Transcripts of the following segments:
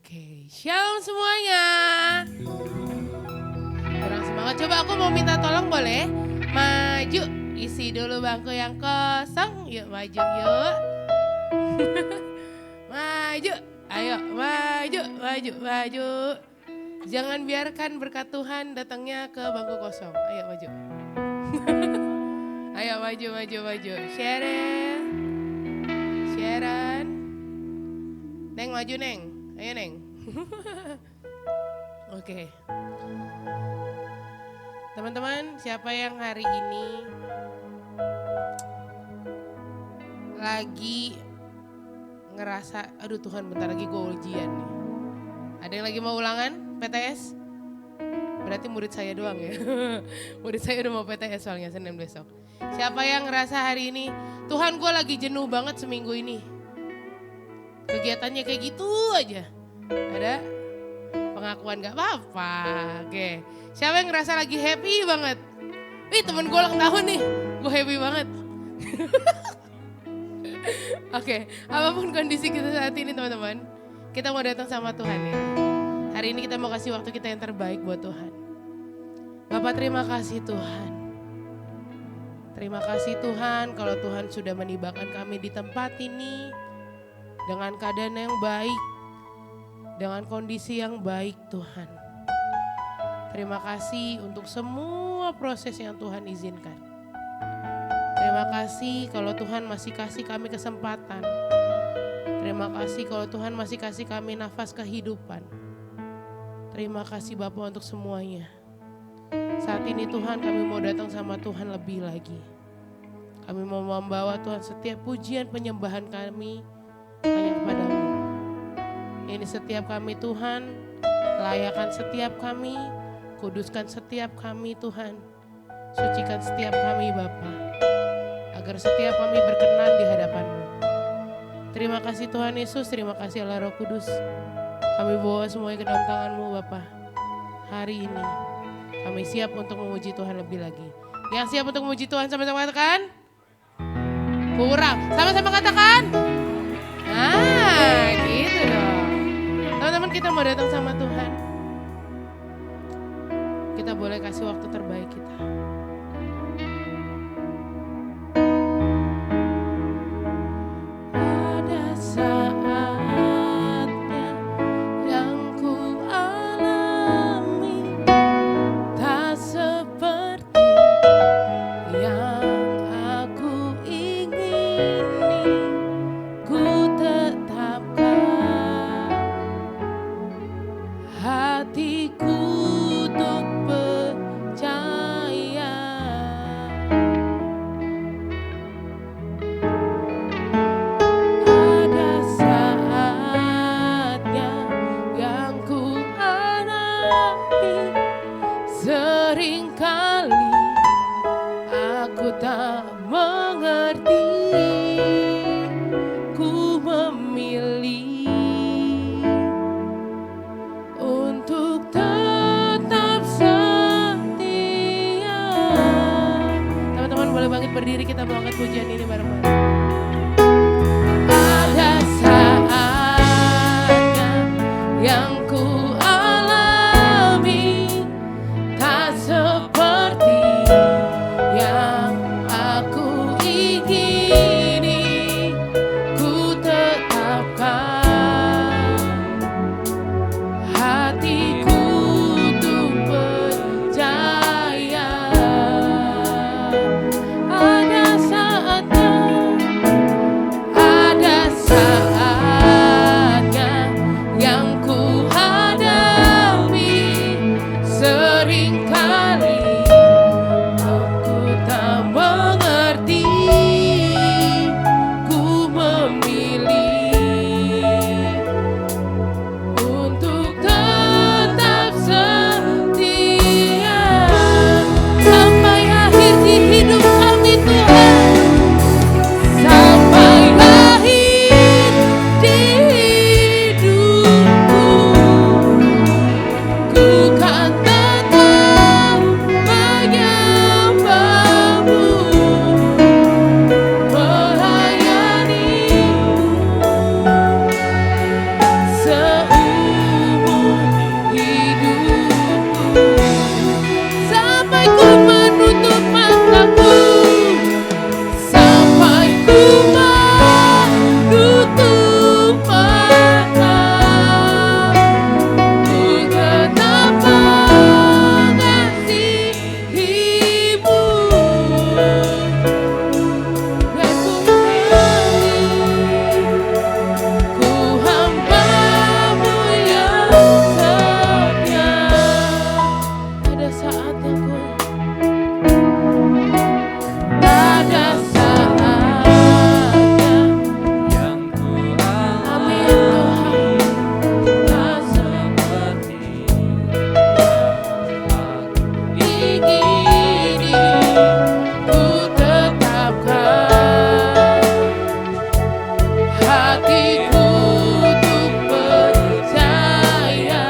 Oke, shalom semuanya. Kurang semangat, coba aku mau minta tolong boleh? Maju, isi dulu bangku yang kosong. Yuk maju yuk. Maju, ayo maju, maju, maju. Jangan biarkan berkat Tuhan datangnya ke bangku kosong. Ayo maju. Ayo maju, maju, maju. Sharon. Sharon. Neng maju Neng. Ayo Neng. Oke. Teman-teman, siapa yang hari ini lagi ngerasa, aduh Tuhan bentar lagi gue ujian nih. Ada yang lagi mau ulangan PTS? Berarti murid saya doang ya. Murid saya udah mau PTS soalnya Senin besok. Siapa yang ngerasa hari ini, Tuhan gue lagi jenuh banget seminggu ini. Kegiatannya kayak gitu aja. Ada pengakuan gak apa-apa. Oke. Siapa yang ngerasa lagi happy banget? Wih temen gue ulang tahun nih. Gue happy banget. Oke. Apapun kondisi kita saat ini teman-teman. Kita mau datang sama Tuhan ya. Hari ini kita mau kasih waktu kita yang terbaik buat Tuhan. Bapak terima kasih Tuhan. Terima kasih Tuhan kalau Tuhan sudah menibakan kami di tempat ini. Dengan keadaan yang baik, dengan kondisi yang baik Tuhan. Terima kasih untuk semua proses yang Tuhan izinkan. Terima kasih kalau Tuhan masih kasih kami kesempatan. Terima kasih kalau Tuhan masih kasih kami nafas kehidupan. Terima kasih Bapa untuk semuanya. Saat ini Tuhan kami mau datang sama Tuhan lebih lagi. Kami mau membawa Tuhan setiap pujian penyembahan kami hanya kepadamu. Ini setiap kami Tuhan, layakan setiap kami, kuduskan setiap kami Tuhan, sucikan setiap kami Bapa, agar setiap kami berkenan di hadapan-Mu. Terima kasih Tuhan Yesus, terima kasih Allah Roh Kudus. Kami bawa semuanya ke dalam tangan-Mu Bapa. Hari ini kami siap untuk memuji Tuhan lebih lagi. Yang siap untuk memuji Tuhan sama-sama katakan? Kurang, sama-sama katakan? Nah, gitu dong. Teman-teman kita mau datang sama Tuhan. Kita boleh kasih waktu terbaik kita. Ada saatnya yang ku alami tak seperti yang aku ingini. Ku tetapkan hatiku untuk percaya. Ada saatnya yang ku hadapi, seringkali aku tak mengerti. Ku memilih untuk tetap setia. Teman-teman boleh bangkit berdiri, kita mau angkat pujian ini bareng-bareng. Ada saatnya yang ku alami tak seperti yang aku ingini. Ku tetapkan hatiku untuk percaya. Ada saatnya yang ku hadapi, seringkali aku tak mengerti. Ku memilih untuk tetap setia sampai akhir di hidup kami Tuhan. Sampai akhir di hidupku, ku kan tetap Hatiku untuk percaya.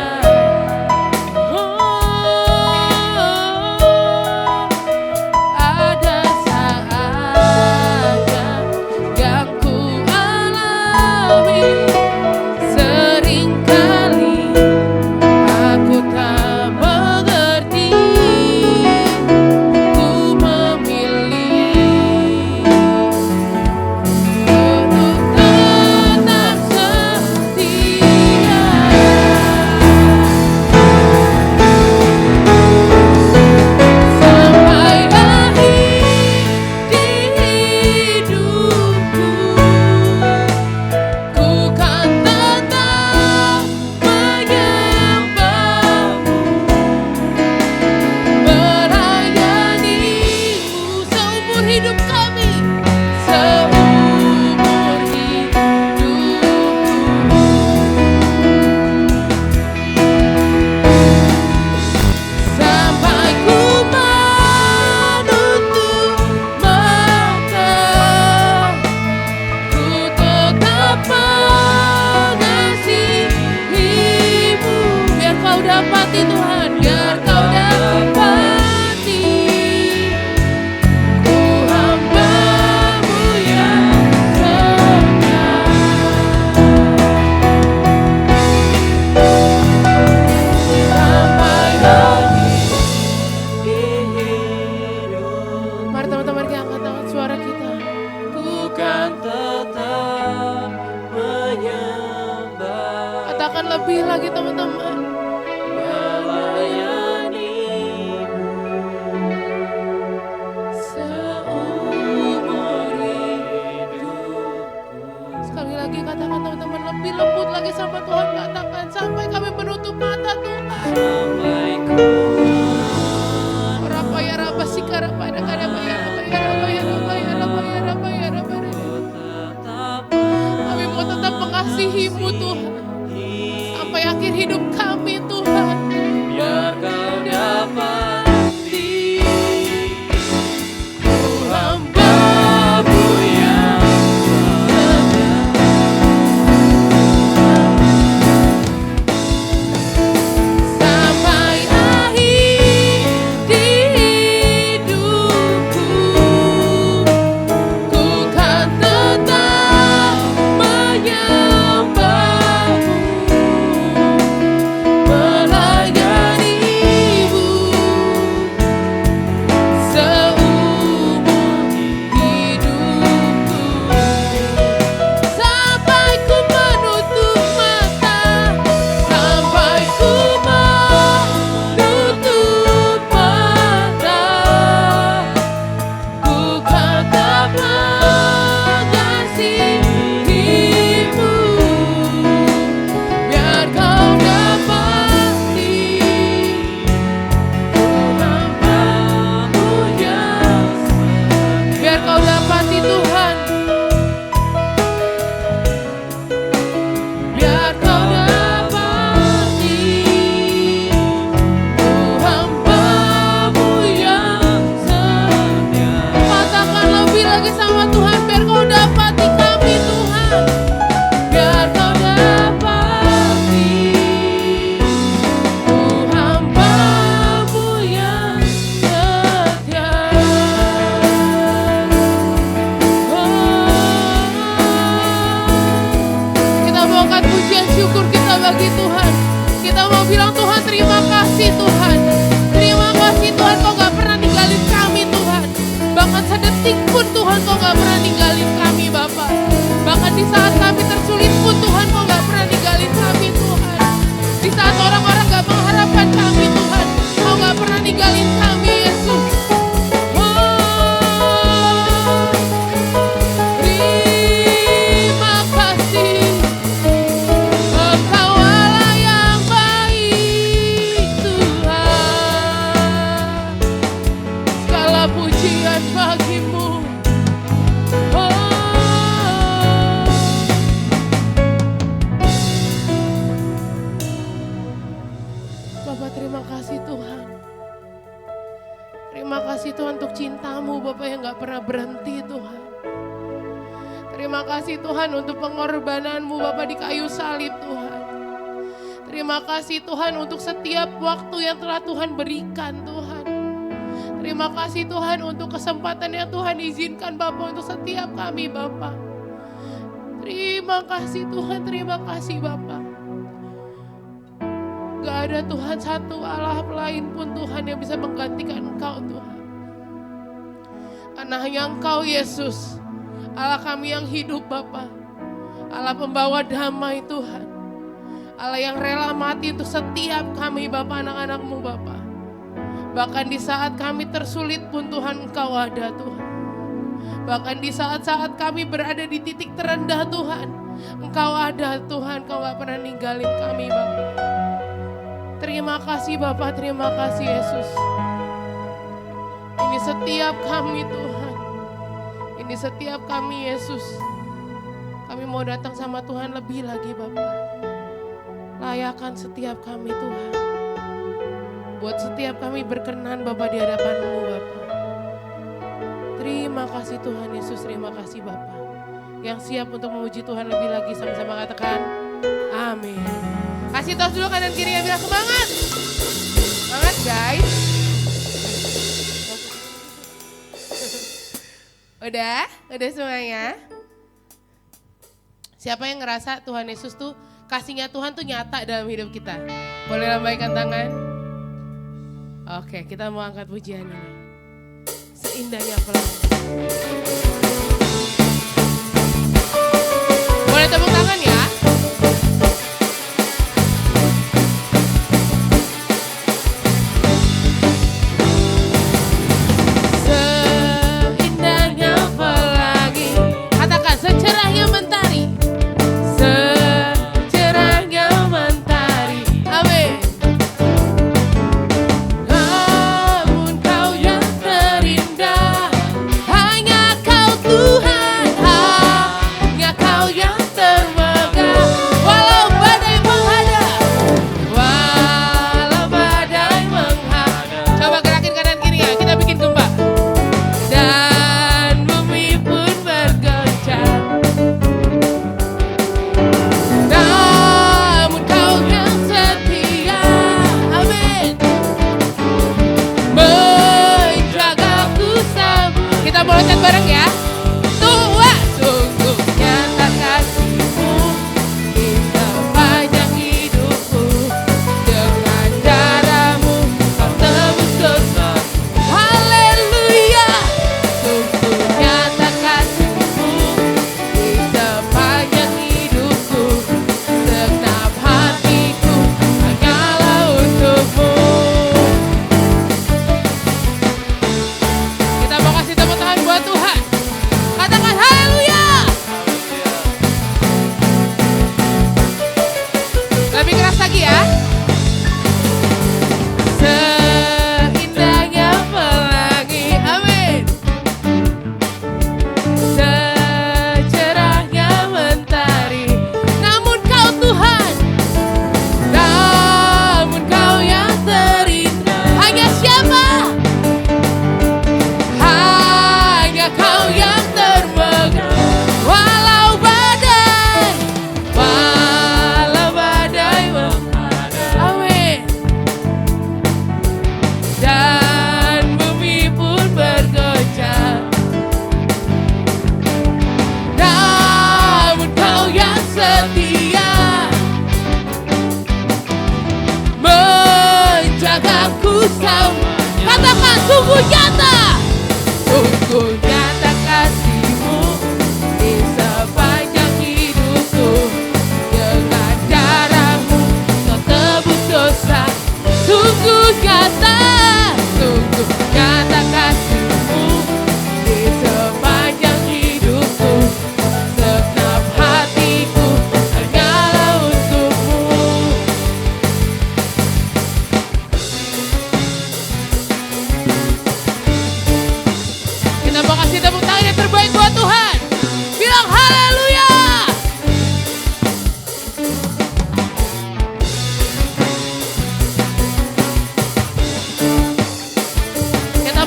pujian bagimu. Bapak terima kasih Tuhan. Terima kasih Tuhan untuk cintamu Bapak yang gak pernah berhenti Tuhan. Terima kasih Tuhan untuk pengorbananmu Bapak di kayu salib Tuhan. Terima kasih Tuhan untuk setiap waktu yang telah Tuhan berikan Tuhan. Terima kasih Tuhan untuk kesempatan yang Tuhan izinkan Bapak untuk setiap kami Bapak. Terima kasih Tuhan, terima kasih Bapak. Gak ada Tuhan satu Allah lain pun Tuhan yang bisa menggantikan Engkau Tuhan. Karena hanya Engkau Yesus, Allah kami yang hidup Bapa, Allah pembawa damai Tuhan, Allah yang rela mati untuk setiap kami Bapa, anak-anak-Mu Bapa. Bahkan di saat kami tersulit pun Tuhan Engkau ada Tuhan. Bahkan di saat-saat kami berada di titik terendah Tuhan, Engkau ada Tuhan, Engkau gak pernah ninggalin kami Bapa. Terima kasih Bapa, terima kasih Yesus. Ini setiap kami Tuhan. Ini setiap kami Yesus. Kami mau datang sama Tuhan lebih lagi Bapa. Layakan setiap kami Tuhan. Buat setiap kami berkenan Bapa di hadapan-Mu Bapa. Terima kasih Tuhan Yesus, terima kasih Bapa. Yang siap untuk memuji Tuhan lebih lagi, sama-sama katakan amin. Kasih tos dulu kanan kiri yang bilang semangat. Semangat guys. Udah semuanya. Siapa yang ngerasa Tuhan Yesus tuh, kasihnya Tuhan tuh nyata dalam hidup kita? Boleh lambaikan tangan? Oke, kita mau angkat pujian ini. Seindahnya pelangi. Boleh tepuk tangan ya?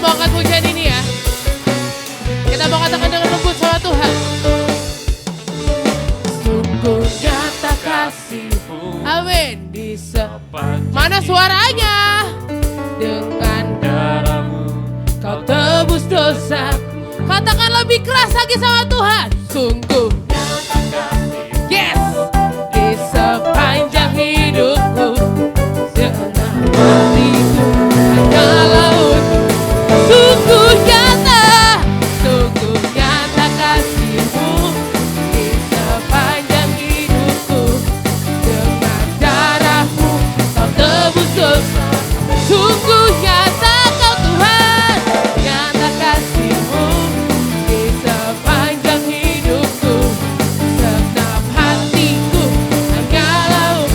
mau angkat pujian ini ya. Kita mau katakan dengan lembut sama Tuhan. Sungguh nyata kasih-Mu. Amin. Di mana suaranya? Dengan darah-Mu Kau tebus dosaku. Katakan lebih keras lagi sama Tuhan. Sungguh nyata kasih-Mu. Yes. Di sepanjang hidupku, segenap hatiku hanya laut. Sungguh nyata kasih-Mu. Di sepanjang hidupku, dengan darah-Mu Kau tebus dosa. Sungguh nyata Kau Tuhan, nyata kasih-Mu. Di sepanjang hidupku, segenap hatiku hanya laut.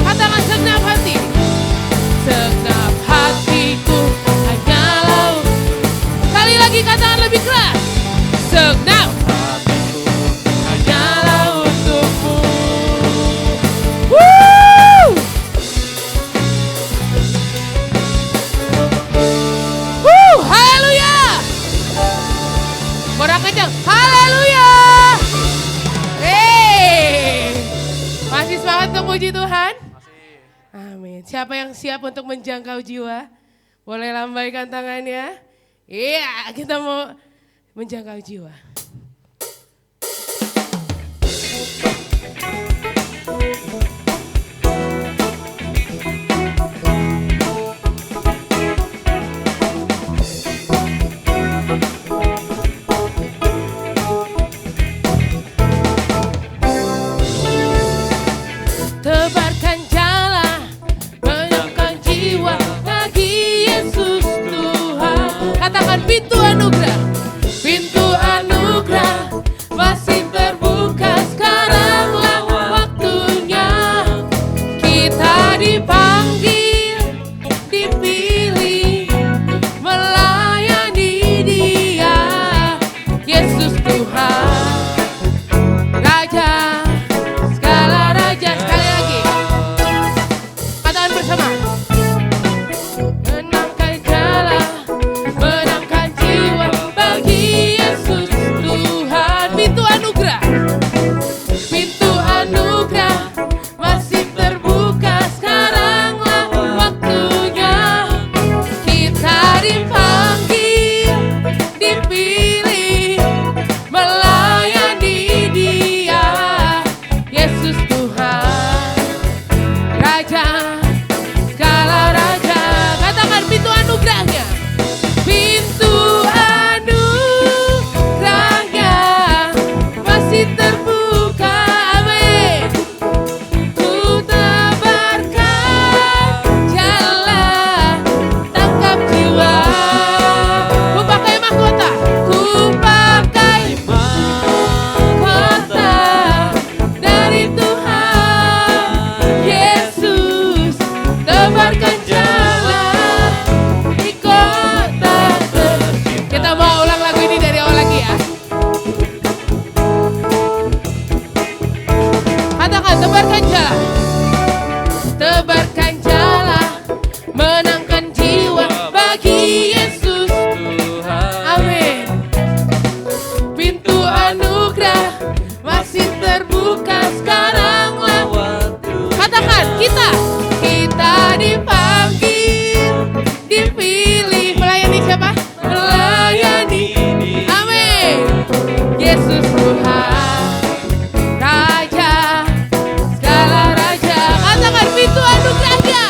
Katakan segenap hati. Segenap hatiku hanya laut. Sekali lagi katakan lebih keras. Segenap hatiku hanya laut untukmu. Haleluya. Kurang kencang. Haleluya. Masih semangat untuk puji Tuhan? Amin. Siapa yang siap untuk menjangkau jiwa? Boleh lambaikan tangannya. Iya, kita mau menjangkau jiwa. Tebarkan jala, menangkan jiwa bagi Yesus Tuhan. Katakan pintu anugerah. Pintu anugerah masih terbuka, sekaranglah waktunya. Kita dipanggil, dipilih, melayani Dia. Yesus Tuhan, Raja, segala raja. Sekali lagi, katakan bersama. Menangkan jala, menangkan jiwa bagi Yesus Tuhan. Pintu anugerah, pintu anugerah masih terbuka, sekaranglah waktunya. Kita dipanggil, dipilih, melayani Dia. Yesus Tuhan, Raja, segala raja. Katakan pintu anugerahnya. Pintu anugerahnya masih terbuka. Amin. Ku tebarkan jala, tangkap jiwa. Ku pakai mahkota. Ku pakai mahkota dari Tuhan Yesus. Tebarkan jala di kota. Kita mau ulang lagu ini dari awal lagi ya. Katakan tebarkan jala. Tebarkan jala, menangkan jiwa bagi Yesus Tuhan. Amin. Pintu anugerah masih terbuka, sekaranglah waktu. Katakan kita dipanggil, dipilih, melayani siapa? Melayani. Amin. Yesus Tuhan, Raja, segala raja. Katakan pintu anugerahnya.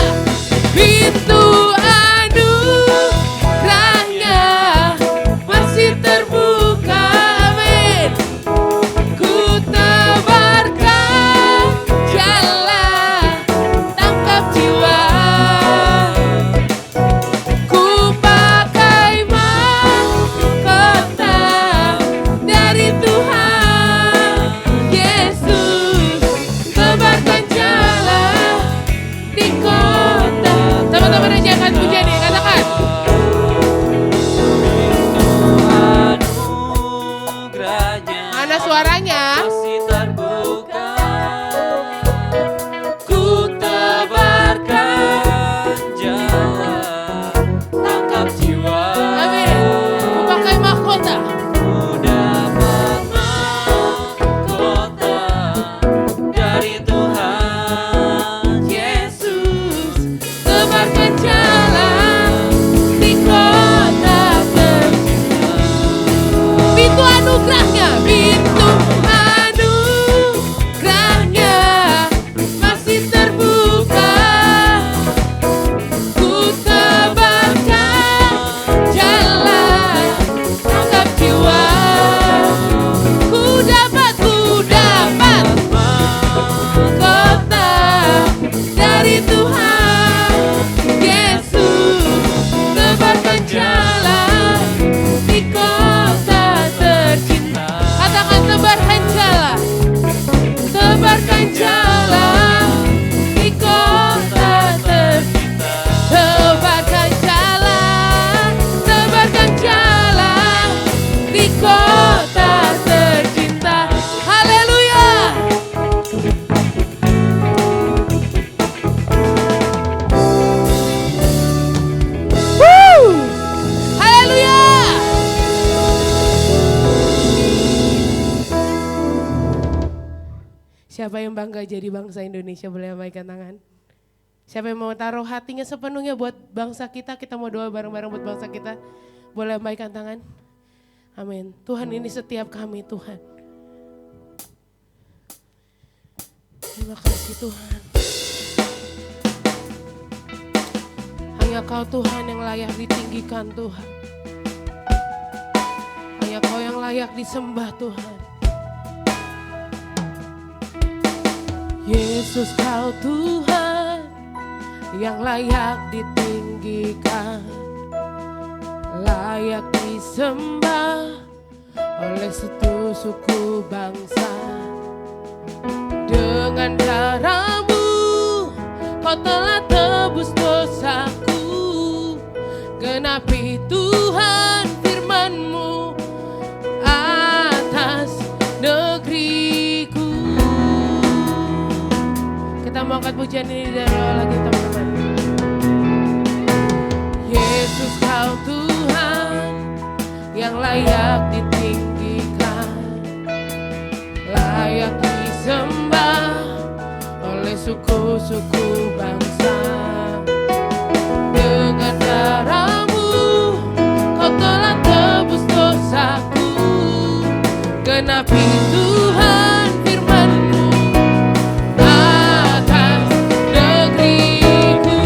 Pintu anugerahnya masih terbuka. Amin. Ku tebarkan jala, tangkap jiwa. Ku pakai mahkota dari Tuhan Yesus. Tebarkan jala di kota. Teman-teman rajakan pujian ini, katakan. Mana suaranya? Masih terbuka. Ku tebarkan jala, tangkap jiwa. Siapa yang bangga jadi bangsa Indonesia boleh lambaikan tangan. Siapa yang mau taruh hatinya sepenuhnya buat bangsa kita mau doa bareng-bareng buat bangsa kita. Boleh lambaikan tangan. Amin. Tuhan ini setiap kami Tuhan. Terima kasih Tuhan. Hanya Kau Tuhan yang layak ditinggikan Tuhan. Hanya Kau yang layak disembah Tuhan. Yesus Kau Tuhan yang layak ditinggikan, layak disembah oleh satu suku bangsa. Dengan darah-Mu Kau telah tebus dosaku, genapi Tuhan firman-Mu atas negeriku. Kita mau angkat pujian ini dari awal lagi teman-teman. Yesus Kau Tuhan yang layak ditinggikan, layak disembah oleh suku-suku bangsa. Dengan darah-Mu Kau telah tebus dosaku, genapi Tuhan firman-Mu atas negeriku.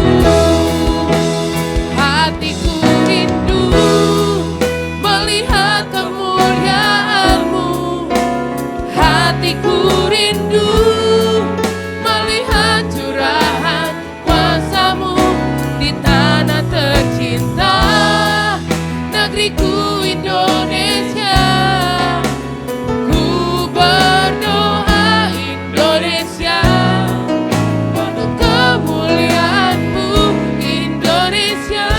Hatiku rindu melihat kemuliaan-Mu, hatiku rindu melihat curahan kuasa-Mu di tanah tercinta, negeriku Indonesia. Ku berdoa Indonesia, penuh kemuliaan-Mu Indonesia,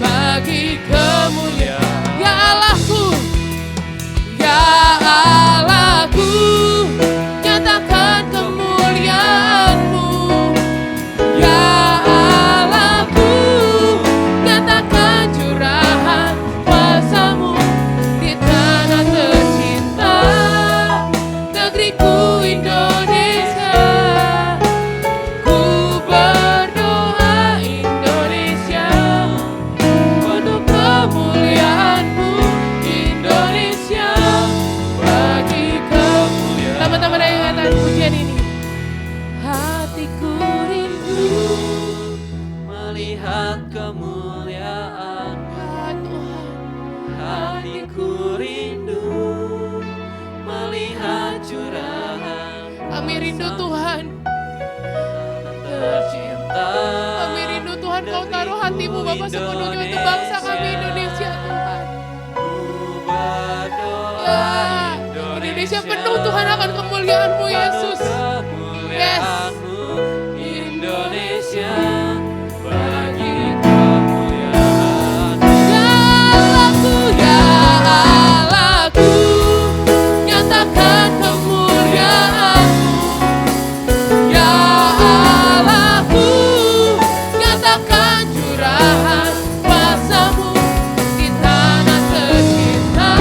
bagi kemuliaan. Ya Allahku, ya Allahku, nyatakan kemuliaan-Mu. Ya Allahku, nyatakan curahan kuasa-Mu di tanah tercinta, negeriku Indonesia. Ku berdoa Indonesia, penuh kemuliaan-Mu Indonesia, bagi kemuliaan. Teman-teman yang katakan pujian ini. Hatiku rindu melihat kemuliaan, ya Tuhan. hatiku rindu melihat curahan. Kami rindu Tuhan. Tercinta, Kami rindu Tuhan, Kau taruh hati-Mu Bapa sepenuhnya untuk bangsa kami Indonesia Tuhan. ku berdoa Ya, Indonesia penuh Tuhan akan kemuliaan-Mu Yesus. kemuliaan-Mu Indonesia, bagi kemuliaan. Ya Allahku, ya Allahku, nyatakan kemuliaan-Mu. Ya Allahku, nyatakan curahan kuasa-Mu di tanah tercinta,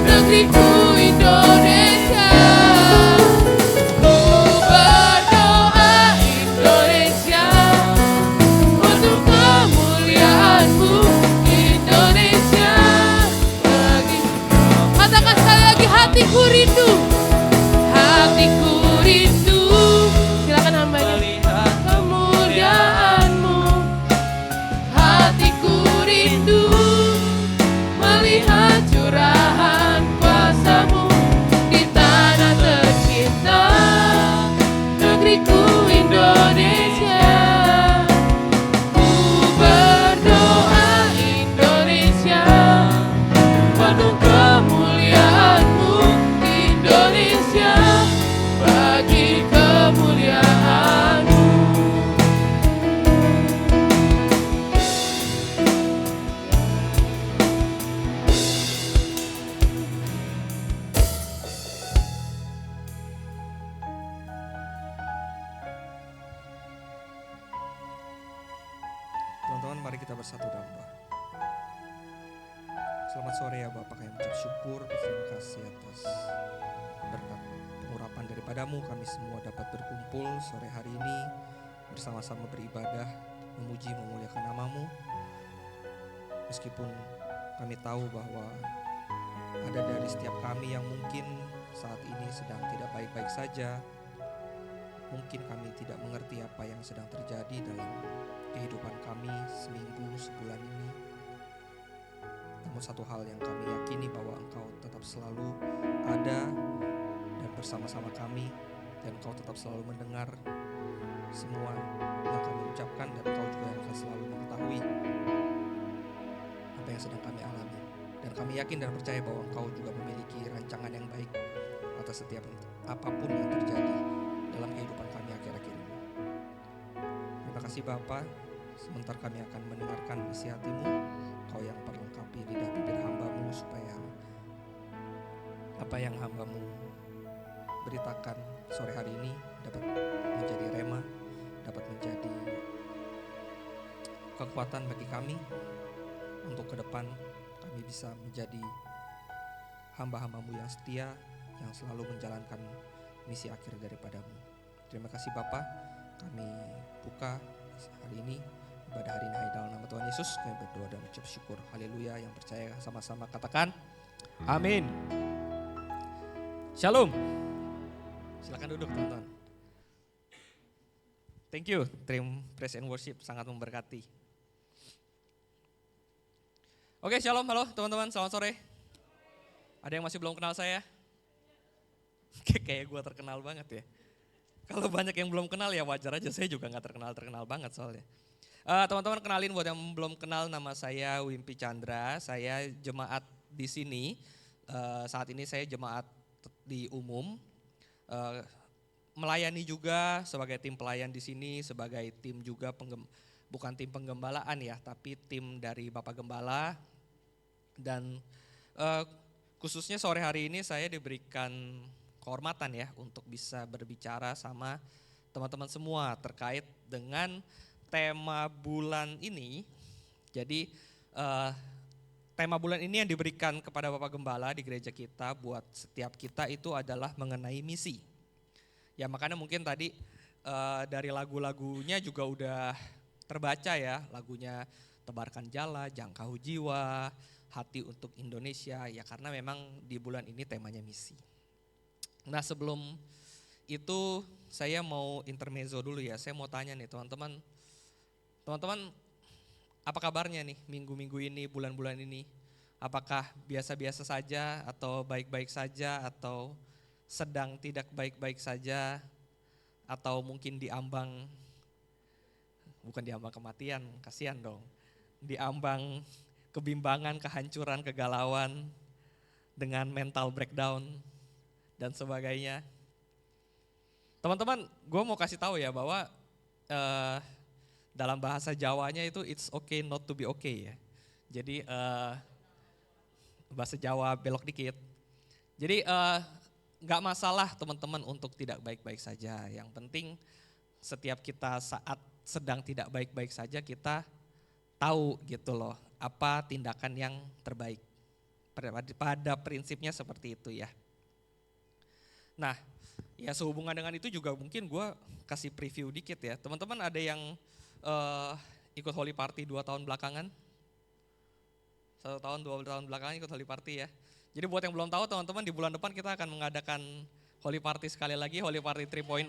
negeriku Indonesia. Ku berdoa Indonesia, untuk kemuliaan-Mu Indonesia, bagi. Katakan sekali lagi, hatiku rindu, hatiku rindu. Silakan hambanya. Melihat Kemuliaan-Mu, hatiku rindu melihat curahan kuasa-Mu di tanah tercinta, negeriku Indonesia. Ku berdoa Indonesia, penuh kemuliaan-Mu Indonesia, bagi kemuliaan-Mu. Teman-teman, mari kita bersatu dalam doa. Selamat sore ya Bapak, kami mengucap syukur, berterima kasih atas berkat pengurapan dari daripadamu kami semua dapat berkumpul sore hari ini, bersama-sama beribadah, memuji, memuliakan namamu. Meskipun kami tahu bahwa ada dari setiap kami yang mungkin saat ini sedang tidak baik-baik saja. Mungkin kami tidak mengerti apa yang sedang terjadi dalam kehidupan kami seminggu, sebulan ini. Namun satu hal yang kami yakini bahwa Engkau tetap selalu ada dan bersama-sama kami, dan Engkau tetap selalu mendengar semua yang kami ucapkan, dan Engkau juga yang akan selalu mengetahui apa yang sedang kami alami. Dan kami yakin dan percaya bahwa Engkau juga memiliki rancangan yang baik atas setiap apapun yang terjadi dalam kehidupan kami akhir-akhir ini. Terima kasih Bapa, sebentar kami akan mendengarkan isi hati-Mu, Kau yang perlengkapi lidah bibir hamba-Mu supaya apa yang hamba-Mu beritakan sore hari ini dapat menjadi rema, dapat menjadi kekuatan bagi kami untuk ke depan kami bisa menjadi hamba-hamba-Mu yang setia, yang selalu menjalankan misi akhir daripada-Mu. Terima kasih Bapa, kami buka hari ini ibadah hari ini dalam nama Tuhan Yesus. Kami berdoa dan ucap syukur. Haleluya. Yang percaya sama-sama katakan amin. Shalom. Silakan duduk teman-teman. Thank you, Dream Praise and Worship, sangat memberkati. Oke, shalom, halo teman-teman, selamat sore. Ada yang masih belum kenal saya? Kayak gue terkenal banget ya. Kalau banyak yang belum kenal ya wajar aja, saya juga gak terkenal banget soalnya. Teman-teman kenalin buat yang belum kenal, nama saya Wimpi Chandra, saya jemaat di sini. Saat ini saya jemaat di umum, melayani juga sebagai tim pelayan di sini, sebagai tim juga bukan tim penggembalaan ya, tapi tim dari Bapak Gembala. Dan khususnya sore hari ini saya diberikan kehormatan ya untuk bisa berbicara sama teman-teman semua terkait dengan tema bulan ini. Jadi tema bulan ini yang diberikan kepada Bapak Gembala di gereja kita buat setiap kita itu adalah mengenai misi. Ya makanya mungkin tadi dari lagu-lagunya juga udah terbaca ya, lagunya Tebarkan Jala, Jangkau Jiwa, Hati untuk Indonesia, ya karena memang di bulan ini temanya misi. Nah sebelum itu saya mau intermezzo dulu ya, saya mau tanya nih teman-teman, apa kabarnya nih minggu-minggu ini, bulan-bulan ini? Apakah biasa-biasa saja atau baik-baik saja atau sedang tidak baik-baik saja atau mungkin bukan diambang kematian, kasihan dong, diambang kebimbangan, kehancuran, kegalauan dengan mental breakdown dan sebagainya. Teman-teman, gue mau kasih tahu ya bahwa dalam bahasa Jawanya itu it's okay not to be okay ya. Jadi bahasa Jawa belok dikit. Jadi nggak masalah teman-teman untuk tidak baik-baik saja. Yang penting setiap kita saat sedang tidak baik-baik saja kita tahu gitu loh apa tindakan yang terbaik. Pada prinsipnya seperti itu ya. Nah ya sehubungan dengan itu juga mungkin gue kasih preview dikit ya. Teman-teman ada yang ikut Holy Party 2 tahun belakangan? 1 tahun, 2 tahun belakangan ikut Holy Party ya. Jadi buat yang belum tahu teman-teman, di bulan depan kita akan mengadakan Holy Party sekali lagi, Holy Party 3.0.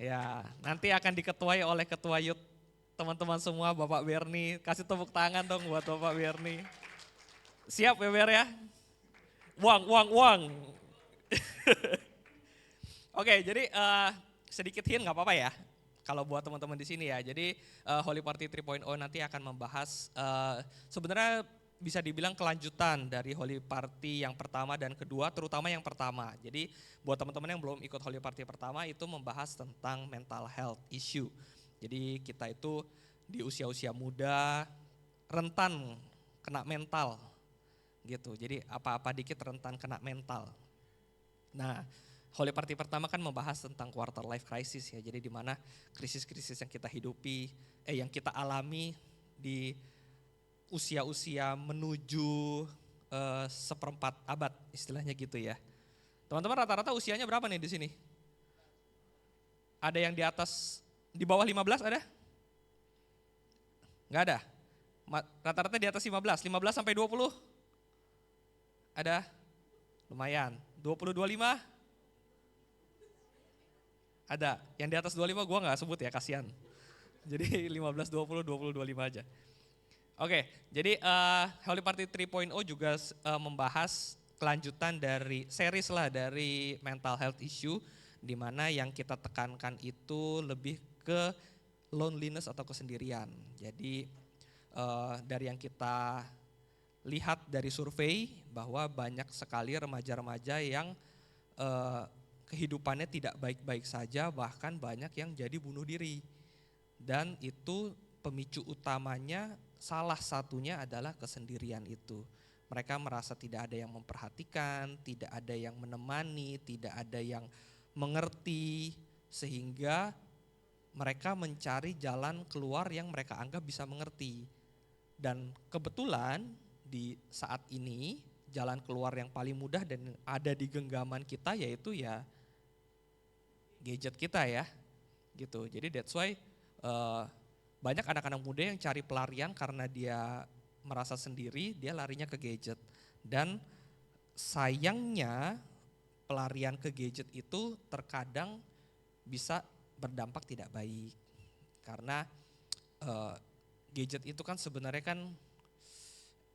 Ya, nanti akan diketuai oleh ketua youth teman-teman semua, Bapak Berni. Kasih tepuk tangan dong buat Bapak Berni. Siap ya Ber ya? Uang. Oke, jadi sedikit hint gak apa-apa ya. Kalau buat teman-teman di sini ya. Jadi Holy Party 3.0 nanti akan membahas sebenarnya bisa dibilang kelanjutan dari Holy Party yang pertama dan kedua, terutama yang pertama. Jadi buat teman-teman yang belum ikut Holy Party pertama itu membahas tentang mental health issue. Jadi kita itu di usia-usia muda rentan kena mental gitu. Jadi apa-apa dikit rentan kena mental. Nah, Holy Party pertama kan membahas tentang quarter life crisis ya. Jadi di mana krisis-krisis yang kita hidupi, yang kita alami di usia-usia menuju seperempat abad istilahnya gitu ya. Teman-teman rata-rata usianya berapa nih di sini? Ada yang di atas, di bawah 15 ada? Nggak ada? Rata-rata di atas 15, 15 sampai 20? Ada? Lumayan. 20, 25? Ada. Yang di atas 25 gue nggak sebut ya, kasihan. Jadi 15, 20, 20, 25 aja. Oke, jadi Holy Party 3.0 juga membahas kelanjutan dari series lah dari mental health issue, di mana yang kita tekankan itu lebih ke loneliness atau kesendirian. Jadi dari yang kita lihat dari survei bahwa banyak sekali remaja-remaja yang kehidupannya tidak baik-baik saja, bahkan banyak yang jadi bunuh diri. Dan itu pemicu utamanya salah satunya adalah kesendirian itu. Mereka merasa tidak ada yang memperhatikan, tidak ada yang menemani, tidak ada yang mengerti, sehingga mereka mencari jalan keluar yang mereka anggap bisa mengerti. Dan kebetulan di saat ini jalan keluar yang paling mudah dan ada di genggaman kita yaitu ya gadget kita ya, gitu. Jadi that's why banyak anak-anak muda yang cari pelarian karena dia merasa sendiri, dia larinya ke gadget. Dan sayangnya pelarian ke gadget itu terkadang bisa berdampak tidak baik. Karena gadget itu kan sebenarnya kan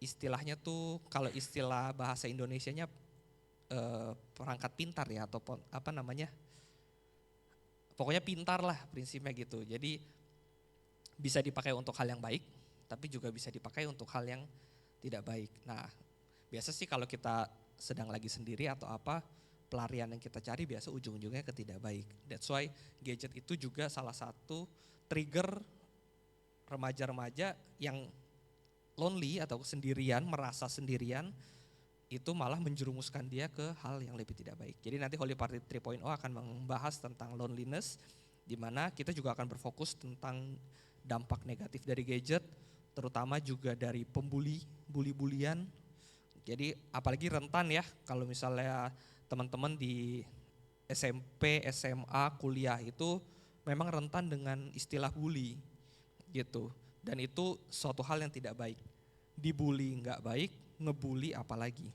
istilahnya tuh, kalau istilah bahasa Indonesianya perangkat pintar ya, atau apa namanya, pokoknya pintar lah prinsipnya gitu. Jadi bisa dipakai untuk hal yang baik, tapi juga bisa dipakai untuk hal yang tidak baik. Nah, biasa sih kalau kita sedang lagi sendiri atau apa, pelarian yang kita cari biasa ujung-ujungnya ke tidak baik. That's why gadget itu juga salah satu trigger remaja-remaja yang lonely atau sendirian, merasa sendirian, itu malah menjerumuskan dia ke hal yang lebih tidak baik. Jadi nanti Holy Party 3.0 akan membahas tentang loneliness, di mana kita juga akan berfokus tentang dampak negatif dari gadget, terutama juga dari bully-bulian. Jadi apalagi rentan ya, kalau misalnya teman-teman di SMP, SMA, kuliah itu memang rentan dengan istilah bully gitu. Dan itu suatu hal yang tidak baik. Dibully nggak baik, ngebully apalagi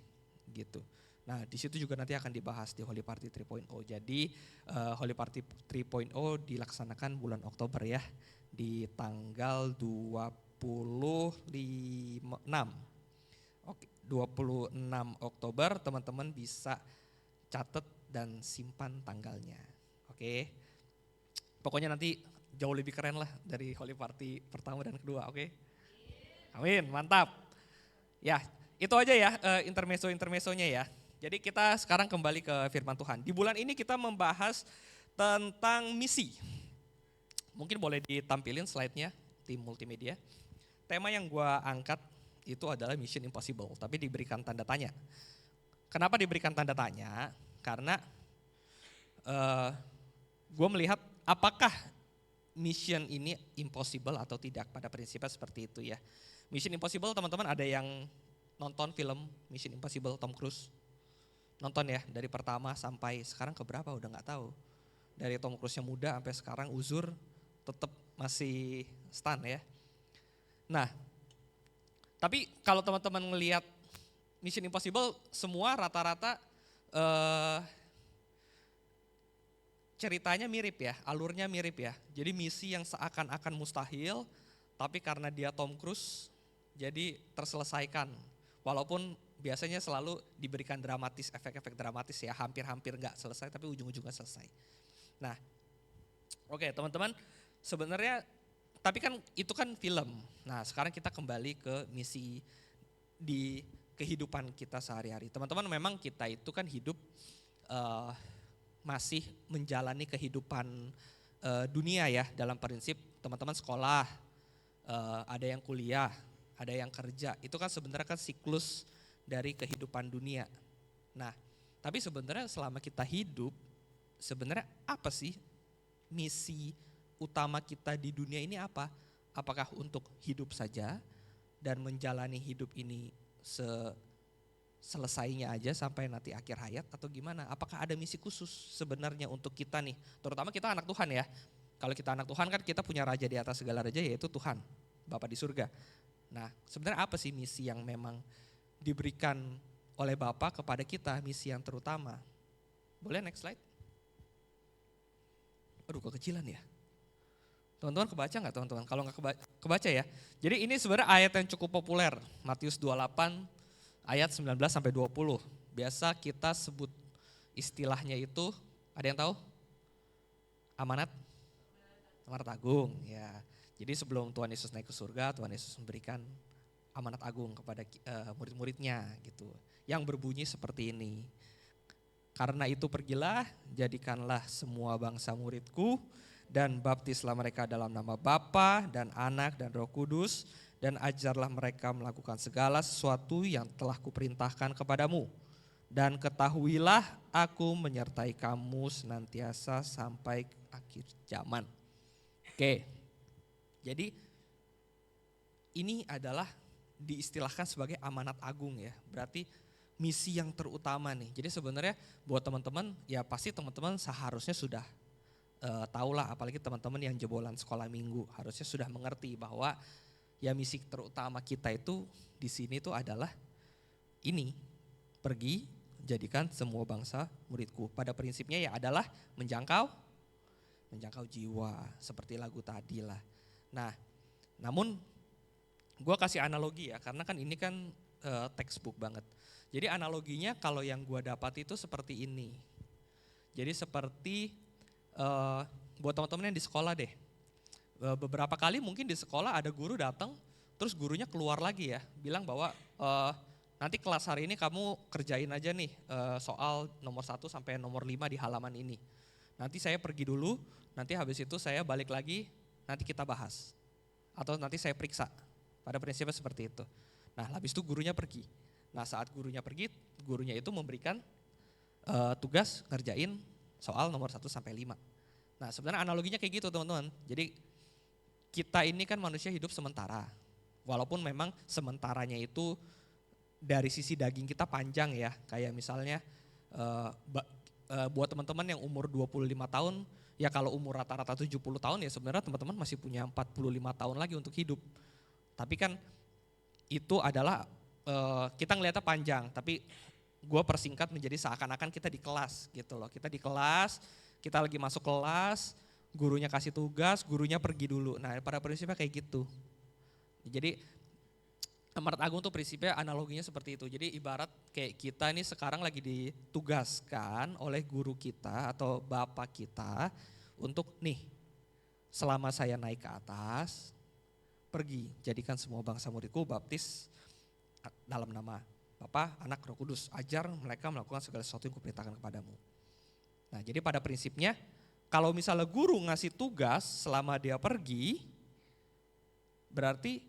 gitu. Nah, di situ juga nanti akan dibahas di Holy Party 3.0. Jadi Holy Party 3.0 dilaksanakan bulan Oktober ya, di tanggal 26. Oke, 26 Oktober teman-teman bisa catat dan simpan tanggalnya. Oke. Pokoknya nanti jauh lebih keren lah dari Holy Party pertama dan kedua, oke? Amin, mantap. Ya, itu aja ya intermezzo-intermezzonya ya. Jadi kita sekarang kembali ke firman Tuhan. Di bulan ini kita membahas tentang misi. Mungkin boleh ditampilin slide-nya, tim multimedia. Tema yang gue angkat itu adalah Mission Impossible, tapi diberikan tanda tanya. Kenapa diberikan tanda tanya? Karena gue melihat apakah mission ini impossible atau tidak, pada prinsipnya seperti itu ya. Mission Impossible teman-teman ada yang nonton film Mission Impossible Tom Cruise? Nonton ya, dari pertama sampai sekarang keberapa udah gak tahu. Dari Tom Cruise yang muda sampai sekarang uzur tetap masih stun ya. Nah, tapi kalau teman-teman ngelihat Mission Impossible semua rata-rata ceritanya mirip ya, alurnya mirip ya. Jadi misi yang seakan-akan mustahil, tapi karena dia Tom Cruise jadi terselesaikan. Walaupun biasanya selalu diberikan dramatis, efek-efek dramatis ya, hampir-hampir nggak selesai tapi ujung-ujungnya selesai. Nah, oke teman-teman, sebenarnya tapi kan itu kan film. Nah, sekarang kita kembali ke misi di kehidupan kita sehari-hari. Teman-teman, memang kita itu kan hidup masih menjalani kehidupan dunia ya, dalam prinsip teman-teman sekolah, ada yang kuliah, ada yang kerja. Itu kan sebenarnya kan siklus dari kehidupan dunia. Nah, tapi sebenarnya selama kita hidup, sebenarnya apa sih misi utama kita di dunia ini apa? Apakah untuk hidup saja dan menjalani hidup ini selesainya aja sampai nanti akhir hayat atau gimana? Apakah ada misi khusus sebenarnya untuk kita nih? Terutama kita anak Tuhan ya. Kalau kita anak Tuhan kan kita punya raja di atas segala raja, yaitu Tuhan, Bapa di surga. Nah, sebenarnya apa sih misi yang memang diberikan oleh Bapa kepada kita, misi yang terutama? Boleh next slide? Aduh, kekecilan ya. Teman-teman kebaca nggak teman-teman? Kalau nggak kebaca ya. Jadi ini sebenarnya ayat yang cukup populer, Matius 28 ayat 19 sampai 20. Biasa kita sebut istilahnya itu, ada yang tahu? Amanat agung ya. Jadi sebelum Tuhan Yesus naik ke surga, Tuhan Yesus memberikan amanat agung kepada murid-muridnya gitu. Yang berbunyi seperti ini. Karena itu pergilah, jadikanlah semua bangsa muridku dan baptislah mereka dalam nama Bapa dan Anak dan Roh Kudus dan ajarlah mereka melakukan segala sesuatu yang telah kuperintahkan kepadamu. Dan ketahuilah aku menyertai kamu senantiasa sampai akhir zaman. Oke, jadi ini adalah diistilahkan sebagai amanat agung ya, berarti misi yang terutama nih. Jadi sebenarnya buat teman-teman, ya pasti teman-teman seharusnya sudah tahulah, apalagi teman-teman yang jebolan sekolah minggu, harusnya sudah mengerti bahwa ya misi terutama kita itu di sini tuh adalah ini, pergi jadikan semua bangsa muridku. Pada prinsipnya ya adalah menjangkau jiwa, seperti lagu tadi lah. Nah, namun gue kasih analogi ya, karena kan ini kan textbook banget. Jadi analoginya kalau yang gue dapat itu seperti ini. Jadi seperti buat teman-teman yang di sekolah deh. Beberapa kali mungkin di sekolah ada guru datang, terus gurunya keluar lagi ya, bilang bahwa nanti kelas hari ini kamu kerjain aja nih soal nomor 1 sampai nomor 5 di halaman ini. Nanti saya pergi dulu, nanti habis itu saya balik lagi, nanti kita bahas. Atau nanti saya periksa, pada prinsipnya seperti itu. Nah habis itu gurunya pergi. Nah saat gurunya pergi, gurunya itu memberikan tugas ngerjain soal nomor 1 sampai 5. Nah sebenarnya analoginya kayak gitu teman-teman. Jadi kita ini kan manusia hidup sementara. Walaupun memang sementaranya itu dari sisi daging kita panjang ya. Kayak misalnya buat teman-teman yang umur 25 tahun, ya kalau umur rata-rata 70 tahun ya sebenarnya teman-teman masih punya 45 tahun lagi untuk hidup. Tapi kan itu adalah kita ngelihatnya panjang, tapi gue persingkat menjadi seakan-akan kita di kelas gitu loh. Kita di kelas, kita lagi masuk kelas, gurunya kasih tugas, gurunya pergi dulu. Nah pada prinsipnya kayak gitu. Jadi amanat agung tuh prinsipnya analoginya seperti itu. Jadi ibarat kayak kita ini sekarang lagi ditugaskan oleh guru kita atau bapak kita untuk nih selama saya naik ke atas, pergi jadikan semua bangsa muridku, baptis dalam nama Bapa, Anak, Roh Kudus. Ajar mereka melakukan segala sesuatu yang kuperintahkan kepadamu. Nah jadi pada prinsipnya kalau misalnya guru ngasih tugas selama dia pergi, berarti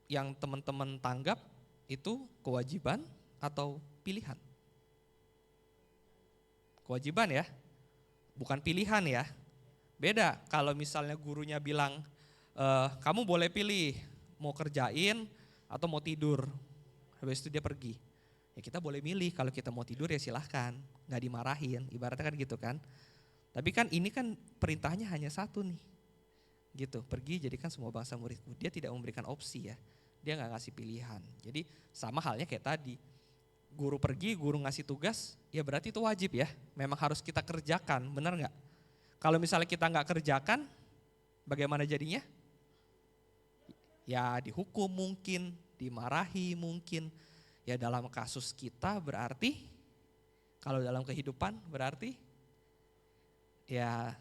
yang teman-teman tanggap itu kewajiban atau pilihan? Kewajiban ya, bukan pilihan ya. Beda kalau misalnya gurunya bilang, kamu boleh pilih mau kerjain atau mau tidur. Habis itu dia pergi. Ya kita boleh milih, kalau kita mau tidur ya silahkan, gak dimarahin, ibaratnya kan gitu kan. Tapi kan ini kan perintahnya hanya satu nih. Gitu, pergi jadikan semua bangsa muridku. Dia tidak memberikan opsi ya. Dia gak ngasih pilihan. Jadi sama halnya kayak tadi. Guru pergi, guru ngasih tugas, ya berarti itu wajib ya. Memang harus kita kerjakan, benar gak? Kalau misalnya kita gak kerjakan, bagaimana jadinya? Ya dihukum mungkin, dimarahi mungkin. Ya dalam kasus kita berarti, kalau dalam kehidupan berarti, ya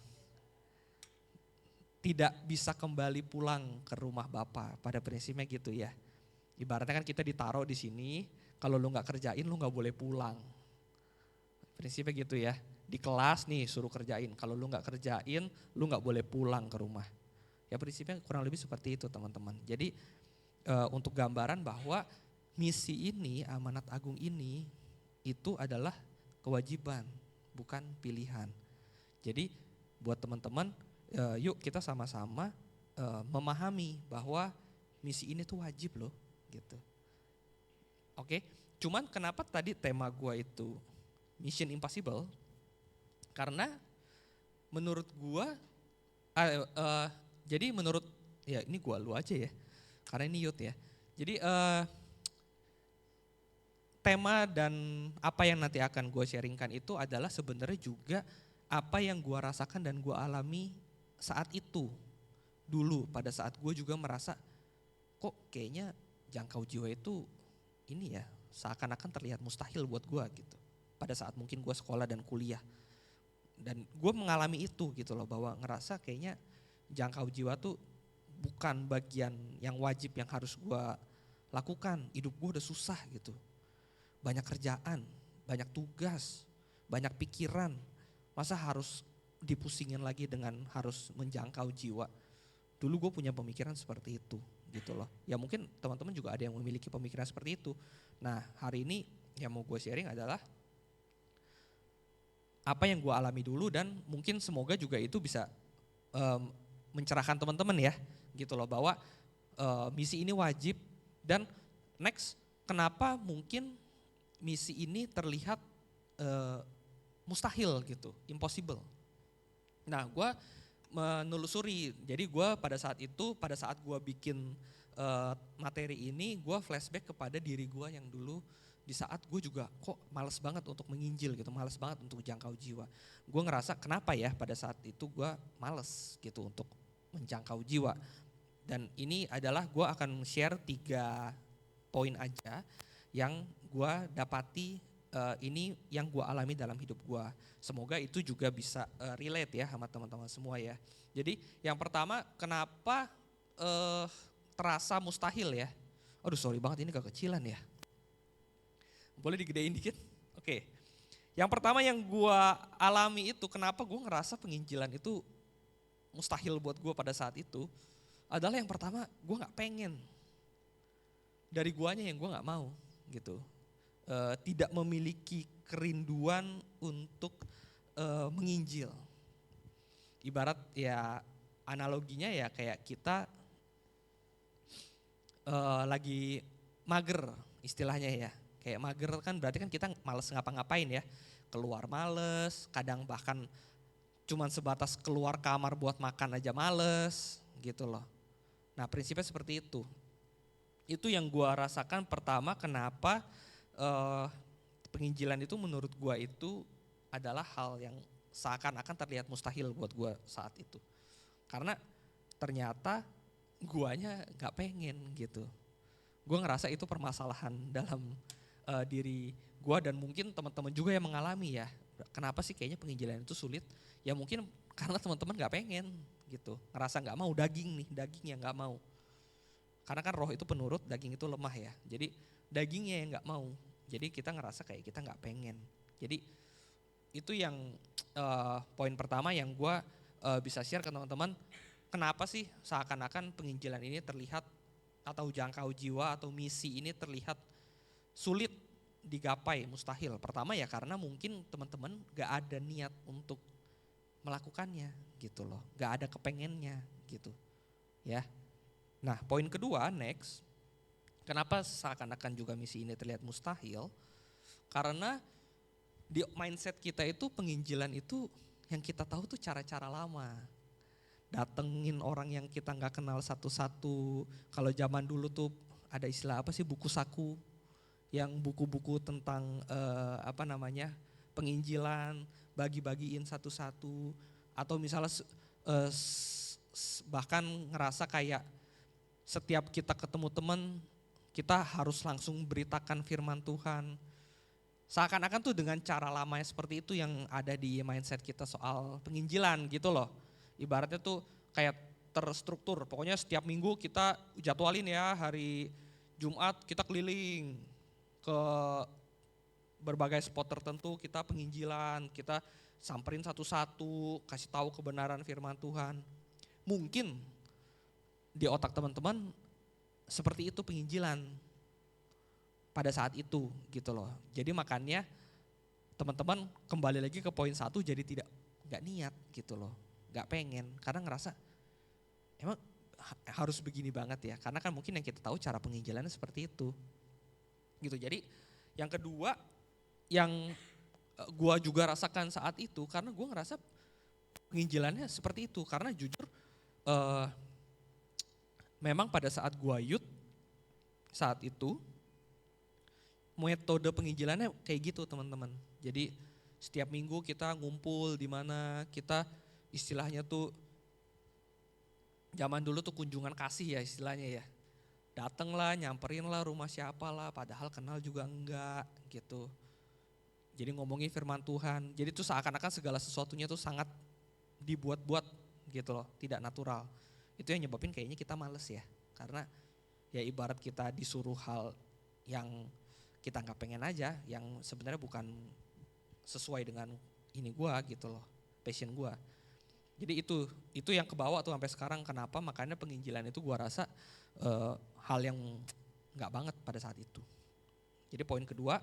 tidak bisa kembali pulang ke rumah Bapa, pada prinsipnya gitu ya. Ibaratnya kan kita ditaruh di sini, kalau lu nggak kerjain lu nggak boleh pulang. Prinsipnya gitu ya. Di kelas nih suruh kerjain, kalau lu nggak kerjain lu nggak boleh pulang ke rumah. Ya prinsipnya kurang lebih seperti itu teman-teman. Jadi untuk gambaran bahwa misi ini, amanat agung ini itu adalah kewajiban, bukan pilihan. Jadi buat teman-teman, yuk kita sama-sama memahami bahwa misi ini tuh wajib loh gitu. Oke, cuman kenapa tadi tema gua itu Mission Impossible? Karena menurut gua, jadi menurut, ya ini gua lu aja ya, karena ini youth ya. Jadi tema dan apa yang nanti akan gue sharingkan itu adalah sebenarnya juga apa yang gue rasakan dan gue alami saat itu. Dulu pada saat gue juga merasa kok kayaknya jangkau jiwa itu ini ya seakan-akan terlihat mustahil buat gue gitu. Pada saat mungkin gue sekolah dan kuliah. Dan gue mengalami itu gitu loh, bahwa ngerasa kayaknya jangkau jiwa tuh bukan bagian yang wajib yang harus gue lakukan. Hidup gue udah susah gitu. Banyak kerjaan, banyak tugas, banyak pikiran. Masa harus dipusingin lagi dengan harus menjangkau jiwa. Dulu gue punya pemikiran seperti itu gitu loh. Ya mungkin teman-teman juga ada yang memiliki pemikiran seperti itu. Nah hari ini yang mau gue sharing adalah apa yang gue alami dulu, dan mungkin semoga juga itu bisa mencerahkan teman-teman ya gitu loh, bahwa misi ini wajib. Dan next, kenapa mungkin misi ini terlihat mustahil gitu, impossible. Nah gue menelusuri, jadi gue pada saat itu, pada saat gue bikin materi ini, gue flashback kepada diri gue yang dulu di saat gue juga kok males banget untuk menginjil gitu, males banget untuk jangkau jiwa. Gue ngerasa kenapa ya pada saat itu gue males gitu untuk menjangkau jiwa. Dan ini adalah gue akan share 3 poin aja yang gue dapati, ini yang gue alami dalam hidup gue. Semoga itu juga bisa relate ya sama teman-teman semua ya. Jadi yang pertama, kenapa terasa mustahil ya. Aduh sorry banget ini kekecilan ya. Boleh digedein dikit? Oke. Yang pertama yang gue alami itu, kenapa gue ngerasa penginjilan itu mustahil buat gue pada saat itu, adalah yang pertama gue gak pengen. Dari guanya yang gue gak mau gitu. Tidak memiliki kerinduan untuk menginjil. Ibarat ya analoginya ya kayak kita lagi mager istilahnya ya. Kayak mager kan berarti kan kita males ngapa-ngapain ya. Keluar males, kadang bahkan cuman sebatas keluar kamar buat makan aja males gitu loh. Nah prinsipnya seperti itu. Itu yang gue rasakan pertama, kenapa penginjilan itu menurut gue itu adalah hal yang seakan-akan terlihat mustahil buat gue saat itu. Karena ternyata guanya gak pengen gitu. Gue ngerasa itu permasalahan dalam diri gue, dan mungkin teman-teman juga yang mengalami ya. Kenapa sih kayaknya penginjilan itu sulit? Ya mungkin karena teman-teman gak pengen gitu. Ngerasa gak mau, daging yang gak mau. Karena kan roh itu penurut, daging itu lemah ya. Jadi dagingnya yang gak mau. Jadi kita ngerasa kayak kita gak pengen. Jadi itu yang poin pertama yang gue bisa share ke teman-teman. Kenapa sih seakan-akan penginjilan ini terlihat, atau jangkau jiwa atau misi ini terlihat sulit digapai, mustahil. Pertama ya karena mungkin teman-teman gak ada niat untuk melakukannya gitu loh. Gak ada kepengennya gitu ya. Nah poin kedua, next, kenapa seakan-akan juga misi ini terlihat mustahil? Karena di mindset kita itu penginjilan itu yang kita tahu tuh cara-cara lama. Datengin orang yang kita gak kenal satu-satu. Kalau zaman dulu tuh ada istilah apa sih, buku saku. Yang buku-buku tentang penginjilan, bagi-bagiin satu-satu. Atau misalnya bahkan ngerasa kayak setiap kita ketemu teman, kita harus langsung beritakan firman Tuhan. Seakan-akan tuh dengan cara lama seperti itu yang ada di mindset kita soal penginjilan gitu loh. Ibaratnya tuh kayak terstruktur, pokoknya setiap minggu kita jadwalin ya, hari Jumat kita keliling ke berbagai spot tertentu, kita penginjilan, kita samperin satu-satu, kasih tahu kebenaran firman Tuhan. Mungkin di otak teman-teman seperti itu penginjilan pada saat itu gitu loh. Jadi makanya teman-teman kembali lagi ke poin 1, jadi gak niat gitu loh. Gak pengen karena ngerasa emang harus begini banget ya. Karena kan mungkin yang kita tahu cara penginjilannya seperti itu. Gitu. Jadi yang kedua yang gua juga rasakan saat itu karena gua ngerasa penginjilannya seperti itu. Karena jujur eh, memang pada saat gua youth saat itu metode penginjilannya kayak gitu teman-teman. Jadi setiap minggu kita ngumpul di mana kita istilahnya tuh zaman dulu tuh kunjungan kasih ya istilahnya ya. Dateng lah, nyamperin lah rumah siapa lah, padahal kenal juga enggak gitu. Jadi ngomongin firman Tuhan, jadi tuh seakan-akan segala sesuatunya tuh sangat dibuat-buat gitu loh, tidak natural. Itu yang nyebabin kayaknya kita males ya, karena ya ibarat kita disuruh hal yang kita nggak pengen aja, yang sebenarnya bukan sesuai dengan ini gua gitu loh, passion gua. Jadi itu yang kebawa tuh sampai sekarang. Kenapa? Makanya penginjilan itu gua rasa hal yang nggak banget pada saat itu. Jadi poin kedua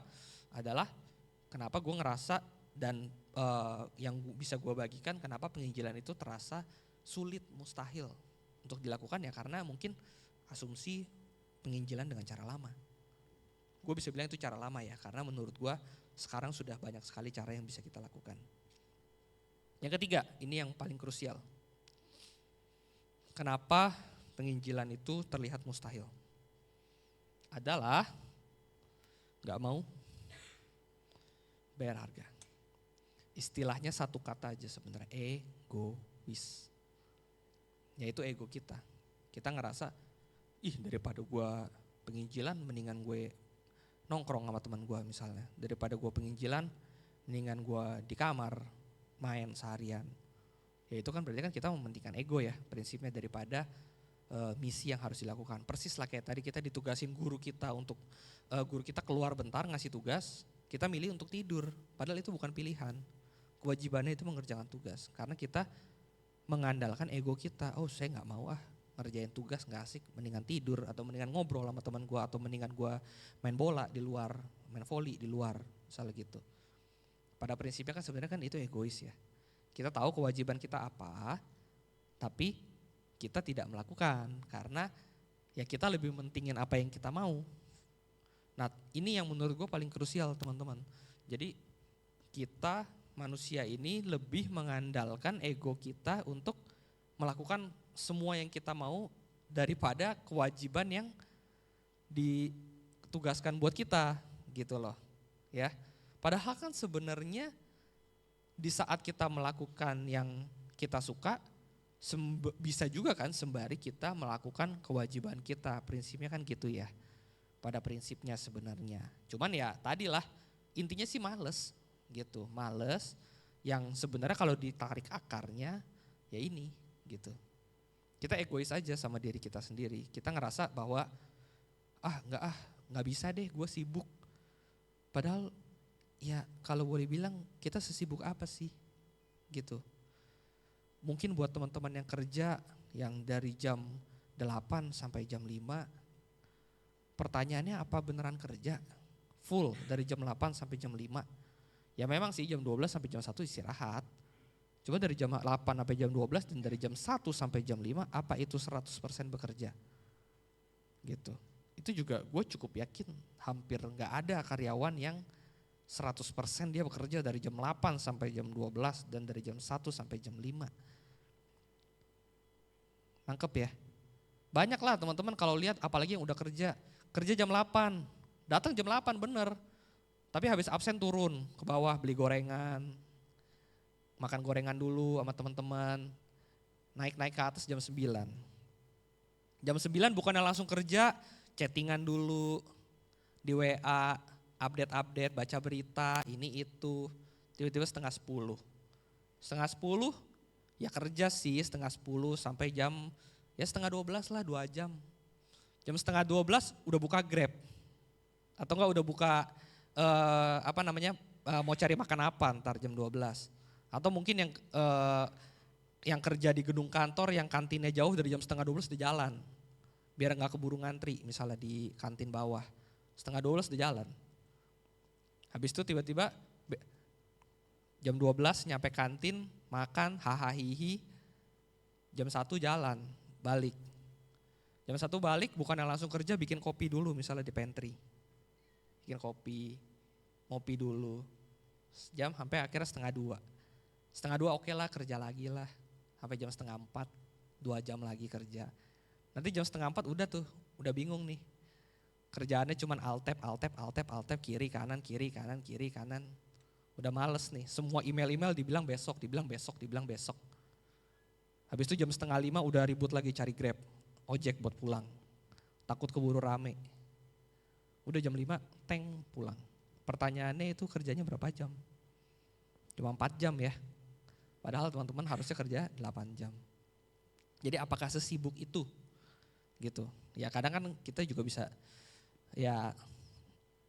adalah kenapa gue ngerasa dan yang bisa gue bagikan kenapa penginjilan itu terasa sulit, mustahil untuk dilakukan ya karena mungkin asumsi penginjilan dengan cara lama. Gue bisa bilang itu cara lama ya karena menurut gue sekarang sudah banyak sekali cara yang bisa kita lakukan. Yang ketiga, ini yang paling krusial. Kenapa penginjilan itu terlihat mustahil? Adalah gak mau bayar harga. Istilahnya satu kata aja sebenarnya, egois. Yaitu ego kita. Kita ngerasa, daripada gue penginjilan mendingan gue nongkrong sama teman gue misalnya. Daripada gue penginjilan mendingan gue di kamar main seharian. Ya itu kan berarti kan kita mementingkan ego ya prinsipnya daripada misi yang harus dilakukan. Persis lah kayak tadi kita ditugasin guru kita untuk guru kita keluar bentar ngasih tugas. Kita milih untuk tidur, padahal itu bukan pilihan. Kewajibannya itu mengerjakan tugas. Karena kita mengandalkan ego kita, saya gak mau ngerjain tugas gak asik, mendingan tidur atau mendingan ngobrol sama teman gue atau mendingan gue main bola di luar, main voli di luar, misalnya gitu. Pada prinsipnya kan sebenarnya kan itu egois ya. Kita tahu kewajiban kita apa, tapi kita tidak melakukan karena ya kita lebih mentingin apa yang kita mau. Nah ini yang menurut gue paling krusial teman-teman. Jadi kita manusia ini lebih mengandalkan ego kita untuk melakukan semua yang kita mau daripada kewajiban yang ditugaskan buat kita gitu loh ya. Padahal kan sebenarnya di saat kita melakukan yang kita suka bisa juga kan sembari kita melakukan kewajiban kita. Prinsipnya kan gitu ya. Pada prinsipnya sebenarnya. Cuman ya tadilah intinya sih males gitu. Males yang sebenarnya kalau ditarik akarnya ya ini gitu. Kita egois aja sama diri kita sendiri. Kita ngerasa bahwa nggak bisa deh gue sibuk. Padahal ya kalau boleh bilang kita sesibuk apa sih gitu. Mungkin buat teman-teman yang kerja yang dari jam 8 sampai jam 5 pertanyaannya apa beneran kerja? Full dari jam 8 sampai jam 5. Ya memang sih jam 12 sampai jam 1 istirahat. Cuma dari jam 8 sampai jam 12 dan dari jam 1 sampai jam 5 apa itu 100% bekerja? Gitu. Itu juga gue cukup yakin hampir gak ada karyawan yang 100% dia bekerja dari jam 8 sampai jam 12 dan dari jam 1 sampai jam 5. Nangkep ya? Banyak lah teman-teman kalau lihat apalagi yang udah kerja jam 8, datang jam 8 bener. Tapi habis absen turun ke bawah beli gorengan, makan gorengan dulu sama teman-teman, naik-naik ke atas jam 9. Jam 9 bukannya langsung kerja, chattingan dulu di WA, update-update, baca berita, ini itu, tiba-tiba setengah 10. Setengah 10 ya kerja sih setengah 10 sampai jam ya setengah 12 lah 2 jam. Jam setengah 12 udah buka Grab atau enggak udah buka mau cari makan apa ntar jam 12. Atau mungkin yang kerja di gedung kantor yang kantinnya jauh dari jam setengah 12 di jalan. Biar enggak keburu ngantri misalnya di kantin bawah. Setengah 12 di jalan. Habis itu tiba-tiba jam 12 nyampe kantin, makan, hahaha, jam 1 jalan, balik. Jam 1 balik bukannya langsung kerja bikin kopi dulu misalnya di pantry. bikin kopi, ngopi dulu. Jam sampai akhirnya setengah 2. Setengah 2 oke lah, kerja lagi lah. Sampai jam setengah 4, 2 jam lagi kerja. Nanti jam setengah 4 udah tuh, udah bingung nih. Kerjaannya cuman alt tab, kiri kanan. Udah males nih, semua email dibilang besok. Habis itu jam setengah 5 udah ribut lagi cari Grab, ojek buat pulang. Takut keburu rame. Udah jam 5, pulang. Pertanyaannya itu kerjanya berapa jam? Cuma 4 jam ya. Padahal teman-teman harusnya kerja 8 jam. Jadi apakah sesibuk itu? Gitu. Ya kadang kan kita juga bisa ya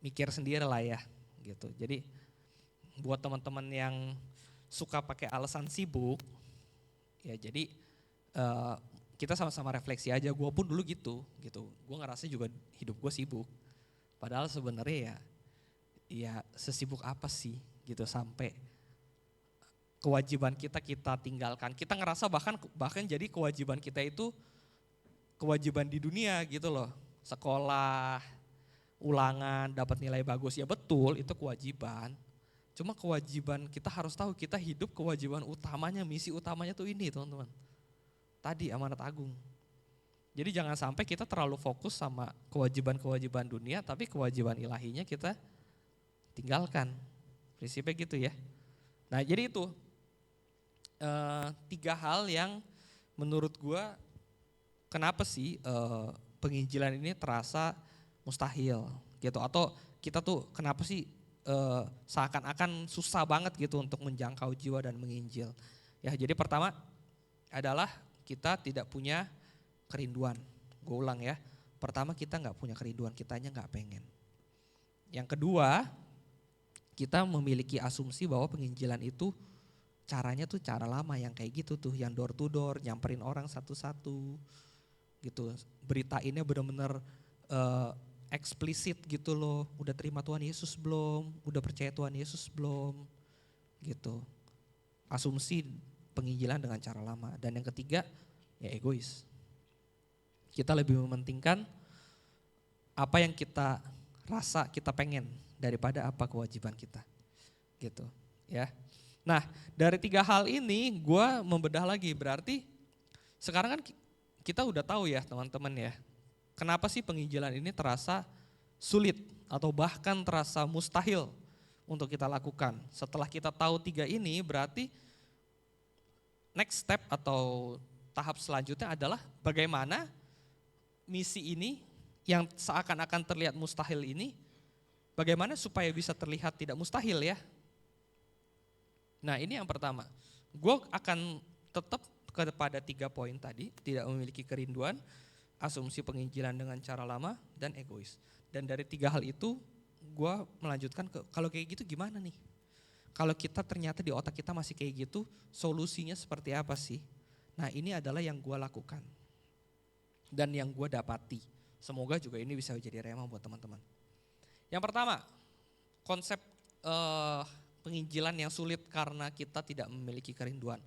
mikir sendiri lah ya. Gitu. Jadi buat teman-teman yang suka pakai alasan sibuk, ya jadi kita sama-sama refleksi aja. Gue pun dulu gitu. Gue ngerasa juga hidup gue sibuk. Padahal sebenarnya ya sesibuk apa sih gitu sampai kewajiban kita tinggalkan. Kita ngerasa bahkan jadi kewajiban kita itu kewajiban di dunia gitu loh. Sekolah, ulangan, dapat nilai bagus, ya betul itu kewajiban. Cuma kewajiban kita harus tahu kita hidup kewajiban utamanya, misi utamanya tuh ini teman-teman. Tadi amanat agung. Jadi jangan sampai kita terlalu fokus sama kewajiban-kewajiban dunia tapi kewajiban ilahinya kita tinggalkan. Prinsipnya gitu ya. Nah jadi itu 3 hal yang menurut gua kenapa sih penginjilan ini terasa mustahil gitu. Atau kita tuh kenapa sih seakan-akan susah banget gitu untuk menjangkau jiwa dan menginjil. Ya jadi pertama adalah kita tidak punya kerinduan. Gue ulang ya, pertama kita gak punya kerinduan, kitanya gak pengen. Yang kedua, kita memiliki asumsi bahwa penginjilan itu caranya tuh cara lama yang kayak gitu tuh, yang door to door, nyamperin orang satu-satu gitu. Beritainnya benar-benar eksplisit gitu loh, udah terima Tuhan Yesus belum, udah percaya Tuhan Yesus belum gitu. Asumsi penginjilan dengan cara lama. Dan yang ketiga ya egois. Kita lebih mementingkan apa yang kita rasa kita pengen daripada apa kewajiban kita gitu ya. Nah dari 3 hal ini gue membedah lagi, berarti sekarang kan kita udah tahu ya teman-teman ya. Kenapa sih penginjilan ini terasa sulit atau bahkan terasa mustahil untuk kita lakukan. Setelah kita tahu 3 ini berarti next step atau tahap selanjutnya adalah bagaimana misi ini yang seakan-akan terlihat mustahil ini, bagaimana supaya bisa terlihat tidak mustahil ya. Nah ini yang pertama, gue akan tetap kepada 3 poin tadi, tidak memiliki kerinduan, asumsi penginjilan dengan cara lama, dan egois. Dan dari 3 hal itu gue melanjutkan ke kalau kayak gitu gimana nih? Kalau kita ternyata di otak kita masih kayak gitu, solusinya seperti apa sih? Nah ini adalah yang gue lakukan dan yang gue dapati. Semoga juga ini bisa jadi rema buat teman-teman. Yang pertama, konsep penginjilan yang sulit karena kita tidak memiliki kerinduan.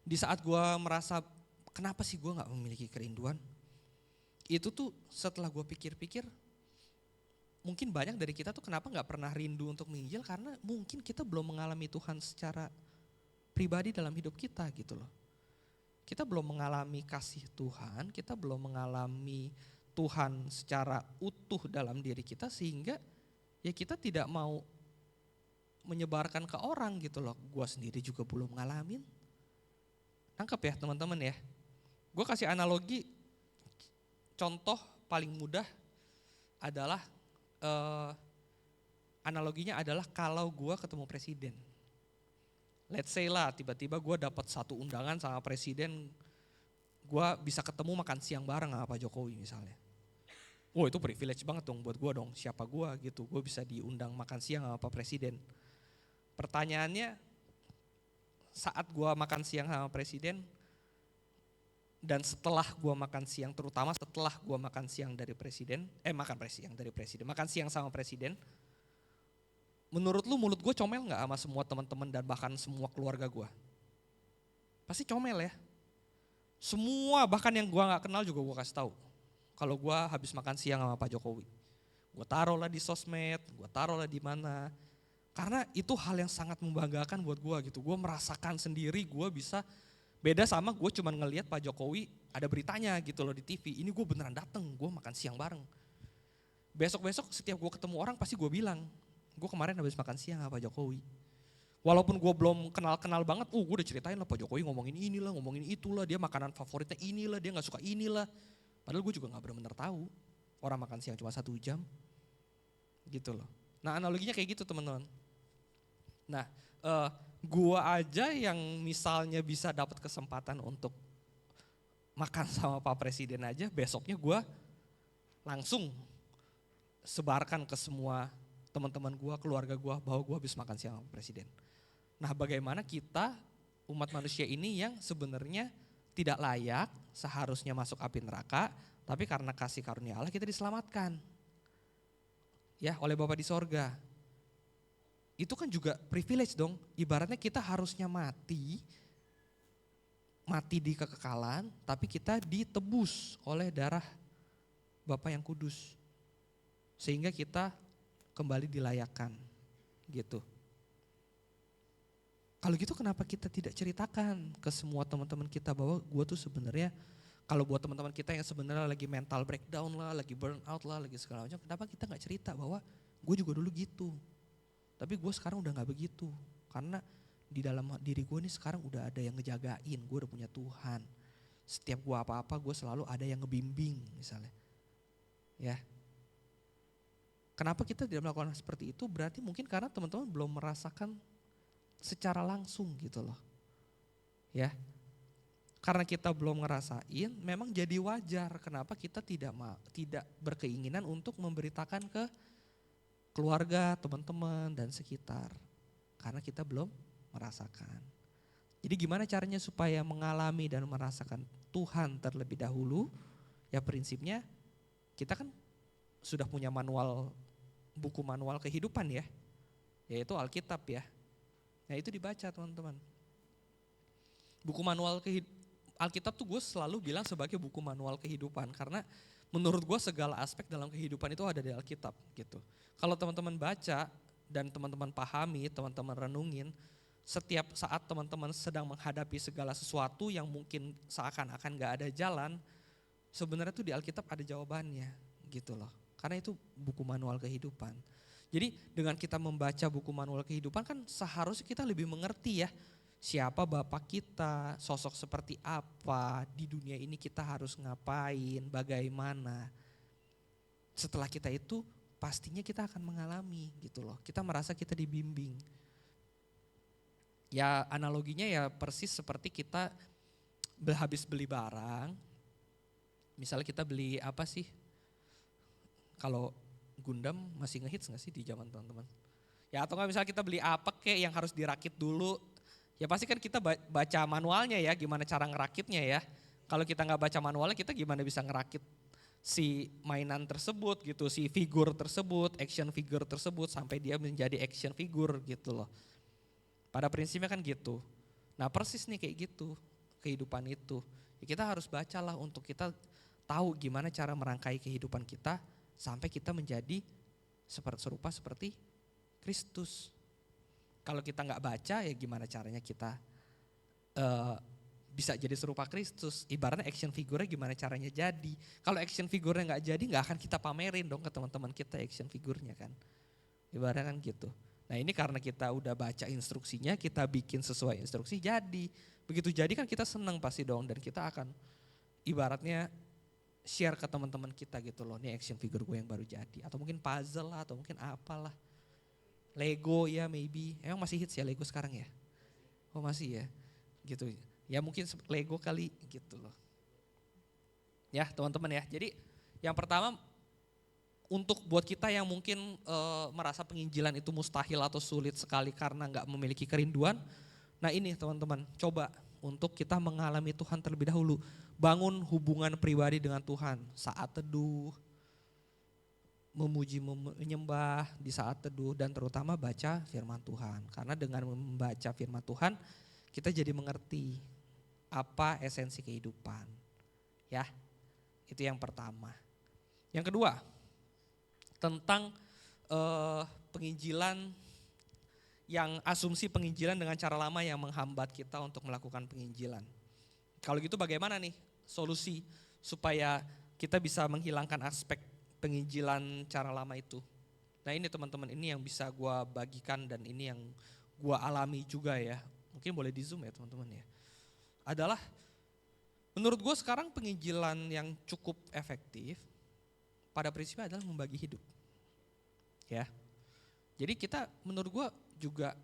Di saat gue merasa kenapa sih gue gak memiliki kerinduan? Itu tuh setelah gue pikir-pikir, mungkin banyak dari kita tuh kenapa gak pernah rindu untuk menginjil karena mungkin kita belum mengalami Tuhan secara pribadi dalam hidup kita gitu loh. Kita belum mengalami kasih Tuhan, kita belum mengalami Tuhan secara utuh dalam diri kita sehingga ya kita tidak mau menyebarkan ke orang gitu loh. Gue sendiri juga belum ngalamin. Nangkep ya teman-teman ya. Gue kasih analogi, contoh paling mudah adalah analoginya adalah kalau gue ketemu presiden. Let's say lah tiba-tiba gue dapat satu undangan sama presiden, gue bisa ketemu makan siang bareng sama Pak Jokowi misalnya. Wah itu privilege banget dong buat gue dong, siapa gue gitu, gue bisa diundang makan siang sama Pak Presiden. Pertanyaannya saat gue makan siang sama presiden dan setelah gue makan siang, terutama setelah gue makan siang dari presiden, makan siang sama presiden, menurut lu mulut gue comel gak sama semua teman-teman dan bahkan semua keluarga gue? Pasti comel ya. Semua bahkan yang gue gak kenal juga gue kasih tahu kalau gue habis makan siang sama Pak Jokowi. gue taruh lah di sosmed, gue taruh lah di mana. Karena itu hal yang sangat membanggakan buat gue gitu. Gue merasakan sendiri gue bisa beda sama gue cuman ngelihat Pak Jokowi ada beritanya gitu loh di TV. Ini gue beneran dateng, gue makan siang bareng. Besok-besok setiap gue ketemu orang pasti gue bilang, gue kemarin habis makan siang sama Pak Jokowi. Walaupun gue belum kenal-kenal banget, gue udah ceritain lah Pak Jokowi ngomongin inilah, ngomongin itulah, dia makanan favoritnya inilah, dia gak suka inilah. Padahal gue juga gak benar-benar tahu orang makan siang cuma 1 jam gitu loh. Nah analoginya kayak gitu teman-teman. Nah gue aja yang misalnya bisa dapat kesempatan untuk makan sama Pak Presiden aja, besoknya gue langsung sebarkan ke semua teman-teman gue, keluarga gue bahwa gue habis makan siang sama Presiden. Nah bagaimana kita umat manusia ini yang sebenarnya tidak layak seharusnya masuk api neraka, tapi karena kasih karunia Allah kita diselamatkan ya oleh Bapa di sorga. Itu kan juga privilege dong, ibaratnya kita harusnya mati di kekekalan, tapi kita ditebus oleh darah Bapa yang kudus. Sehingga kita kembali dilayakkan gitu. Kalau gitu kenapa kita tidak ceritakan ke semua teman-teman kita bahwa gue tuh sebenarnya, kalau buat teman-teman kita yang sebenarnya lagi mental breakdown lah, lagi burn out lah, lagi segala macam, kenapa kita gak cerita bahwa gue juga dulu gitu. Tapi gue sekarang udah gak begitu, karena di dalam diri gue nih sekarang udah ada yang ngejagain, gue udah punya Tuhan. Setiap gue apa-apa gue selalu ada yang ngebimbing misalnya. Ya. Kenapa kita tidak melakukan seperti itu? Berarti mungkin karena teman-teman belum merasakan secara langsung gitu loh. Ya. Karena kita belum ngerasain, memang jadi wajar kenapa kita tidak berkeinginan untuk memberitakan ke keluarga, teman-teman dan sekitar. Karena kita belum merasakan. Jadi gimana caranya supaya mengalami dan merasakan Tuhan terlebih dahulu? Ya prinsipnya kita kan sudah punya buku manual kehidupan ya, yaitu Alkitab ya. Nah itu dibaca teman-teman. Buku manual Alkitab tuh gue selalu bilang sebagai buku manual kehidupan, karena menurut gue segala aspek dalam kehidupan itu ada di Alkitab gitu. Kalau teman-teman baca dan teman-teman pahami, teman-teman renungin, setiap saat teman-teman sedang menghadapi segala sesuatu yang mungkin seakan-akan gak ada jalan, sebenarnya tuh di Alkitab ada jawabannya gitu loh. Karena itu buku manual kehidupan. Jadi dengan kita membaca buku manual kehidupan kan seharusnya kita lebih mengerti ya, siapa Bapak kita, sosok seperti apa, di dunia ini kita harus ngapain, bagaimana. Setelah kita itu pastinya kita akan mengalami gitu loh, kita merasa kita dibimbing. Ya analoginya ya persis seperti kita habis beli barang, misalnya kita beli apa sih, kalau Gundam masih ngehits gak sih di zaman teman-teman? Ya atau enggak misalnya kita beli apa kek yang harus dirakit dulu, ya pasti kan kita baca manualnya ya, gimana cara ngerakitnya ya. Kalau kita nggak baca manualnya, kita gimana bisa ngerakit si mainan tersebut gitu, si figur tersebut, action figure tersebut sampai dia menjadi action figure gitu loh. Pada prinsipnya kan gitu. Nah persis nih kayak gitu kehidupan itu. Ya kita harus bacalah untuk kita tahu gimana cara merangkai kehidupan kita sampai kita menjadi serupa seperti Kristus. Kalau kita nggak baca ya gimana caranya kita bisa jadi serupa Kristus. Ibaratnya action figure-nya gimana caranya jadi. Kalau action figure-nya nggak jadi nggak akan kita pamerin dong ke teman-teman kita action figure-nya kan. Ibaratnya kan gitu. Nah ini karena kita udah baca instruksinya, kita bikin sesuai instruksi jadi. Begitu jadi kan kita senang pasti dong dan kita akan ibaratnya share ke teman-teman kita gitu loh. Ini action figure gue yang baru jadi. Atau mungkin puzzle lah atau mungkin apalah. Lego ya maybe. Emang masih hits ya Lego sekarang ya? Oh masih ya? Gitu. Ya mungkin Lego kali gitu loh. Ya teman-teman ya. Jadi yang pertama untuk buat kita yang mungkin merasa penginjilan itu mustahil atau sulit sekali karena gak memiliki kerinduan. Nah ini teman-teman coba untuk kita mengalami Tuhan terlebih dahulu. Bangun hubungan pribadi dengan Tuhan saat teduh. Memuji, menyembah di saat teduh dan terutama baca firman Tuhan. Karena dengan membaca firman Tuhan kita jadi mengerti apa esensi kehidupan. Ya, itu yang pertama. Yang kedua, tentang penginjilan yang asumsi penginjilan dengan cara lama yang menghambat kita untuk melakukan penginjilan. Kalau gitu bagaimana nih solusi supaya kita bisa menghilangkan aspek penginjilan cara lama itu? Nah ini teman-teman, ini yang bisa gue bagikan dan ini yang gue alami juga ya. Mungkin boleh di zoom ya teman-teman ya. Adalah menurut gue sekarang penginjilan yang cukup efektif pada prinsipnya adalah membagi hidup. Ya, jadi kita menurut gue juga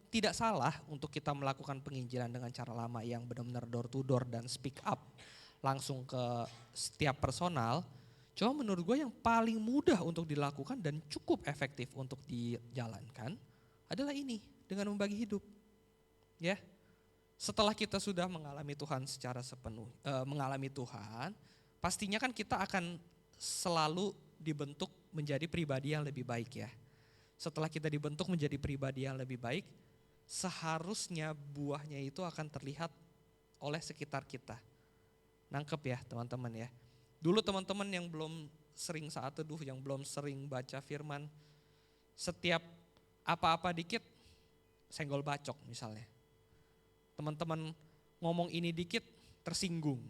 tidak salah untuk kita melakukan penginjilan dengan cara lama yang benar-benar door to door dan speak up langsung ke setiap personal. Cuma menurut gue yang paling mudah untuk dilakukan dan cukup efektif untuk dijalankan adalah ini, dengan membagi hidup. Ya, setelah kita sudah mengalami Tuhan secara mengalami Tuhan, pastinya kan kita akan selalu dibentuk menjadi pribadi yang lebih baik ya. Setelah kita dibentuk menjadi pribadi yang lebih baik, seharusnya buahnya itu akan terlihat oleh sekitar kita. Nangkep ya teman-teman ya. Dulu teman-teman yang belum sering saat teduh, yang belum sering baca firman, setiap apa-apa dikit senggol bacok misalnya. Teman-teman ngomong ini dikit tersinggung,